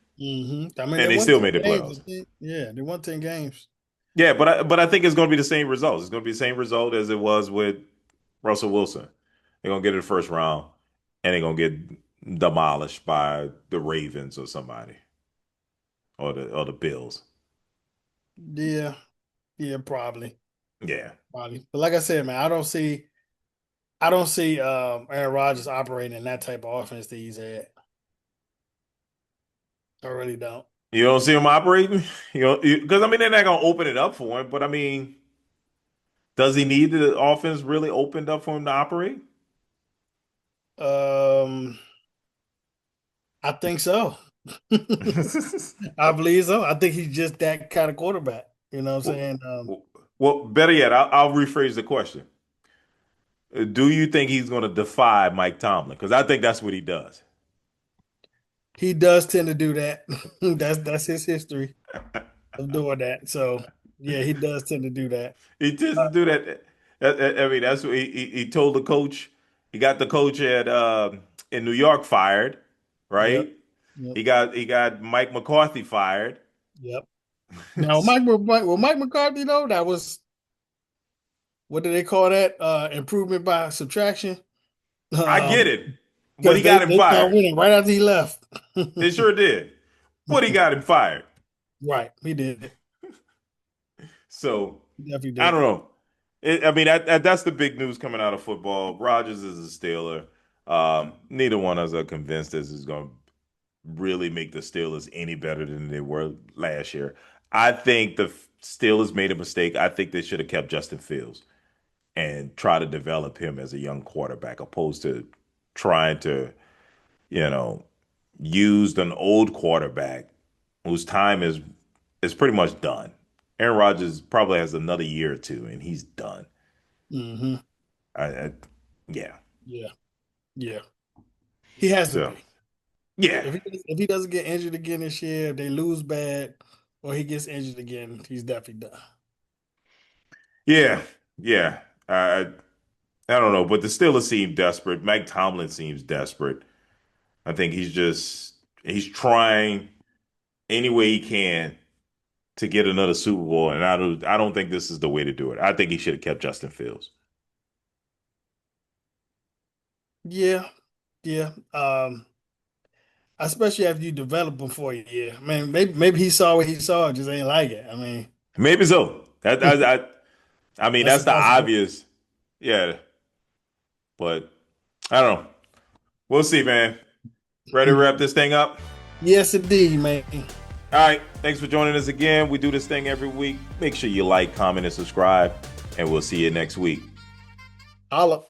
[SPEAKER 2] I mean, they
[SPEAKER 1] And they
[SPEAKER 2] won
[SPEAKER 1] still
[SPEAKER 2] 10
[SPEAKER 1] made the
[SPEAKER 2] games,
[SPEAKER 1] playoffs.
[SPEAKER 2] I think. Yeah, they won 10 games.
[SPEAKER 1] Yeah, but I think it's going to be the same results. It's going to be the same result as it was with Russell Wilson. They're going to get it the first round, and they're going to get demolished by the Ravens or somebody or the Bills.
[SPEAKER 2] Yeah, yeah, probably.
[SPEAKER 1] Yeah.
[SPEAKER 2] Probably. But like I said, man, I don't see. I don't see Aaron Rodgers operating in that type of offense that he's had. I really don't.
[SPEAKER 1] You don't see him operating, you know, because I mean they're not gonna open it up for him. But I mean, does he need the offense really opened up for him to operate?
[SPEAKER 2] Um, I think so. I believe so. I think he's just that kind of quarterback. You know what I'm
[SPEAKER 1] well,
[SPEAKER 2] saying?
[SPEAKER 1] well, better yet, I'll rephrase the question. Do you think he's going to defy Mike Tomlin? Because I think that's what he does.
[SPEAKER 2] He does tend to do that. That's his history of doing that. So yeah, he does tend to do that.
[SPEAKER 1] He tends
[SPEAKER 2] Uh,
[SPEAKER 1] to do that. I mean, that's what he told the coach. He got the coach at in New York fired,
[SPEAKER 2] yep.
[SPEAKER 1] right?
[SPEAKER 2] Yep.
[SPEAKER 1] He got Mike McCarthy fired.
[SPEAKER 2] Yep. Now Mike McCarthy though, that was what do they call that? Improvement by subtraction.
[SPEAKER 1] I get
[SPEAKER 2] Um,
[SPEAKER 1] it, but
[SPEAKER 2] because
[SPEAKER 1] he got him
[SPEAKER 2] they start
[SPEAKER 1] fired.
[SPEAKER 2] winning right after he left.
[SPEAKER 1] They sure did, but he got him fired.
[SPEAKER 2] Right, he did.
[SPEAKER 1] So
[SPEAKER 2] He definitely
[SPEAKER 1] I
[SPEAKER 2] did.
[SPEAKER 1] don't know. I mean, that's the big news coming out of football. Rodgers is a Steeler. Neither one of us are convinced this is going to really make the Steelers any better than they were last year. I think the Steelers made a mistake. I think they should have kept Justin Fields and try to develop him as a young quarterback, opposed to trying to, you know, use an old quarterback whose time is pretty much done. Aaron Rodgers probably has another year or two, and he's done.
[SPEAKER 2] Hmm.
[SPEAKER 1] I yeah.
[SPEAKER 2] Yeah, yeah. He has to
[SPEAKER 1] So
[SPEAKER 2] be.
[SPEAKER 1] yeah,
[SPEAKER 2] If he doesn't get injured again this year, if they lose bad, or he gets injured again, he's definitely done.
[SPEAKER 1] yeah, yeah. I don't know, but the Steelers seem desperate. Mike Tomlin seems desperate. I think he's trying any way he can to get another Super Bowl, and I don't think this is the way to do it. I think he should have kept Justin Fields.
[SPEAKER 2] Yeah, yeah. Especially after you develop him for a year. Man, maybe he saw what he saw, just ain't like it. I mean,
[SPEAKER 1] Maybe so. I mean,
[SPEAKER 2] that's a
[SPEAKER 1] that's the
[SPEAKER 2] possibility.
[SPEAKER 1] obvious. Yeah, but I don't know. We'll see, man. Ready to wrap this thing up?
[SPEAKER 2] Yes, indeed, man.
[SPEAKER 1] All right. Thanks for joining us again. We do this thing every week. Make sure you like, comment, and subscribe, and we'll see you next week.
[SPEAKER 2] Holla.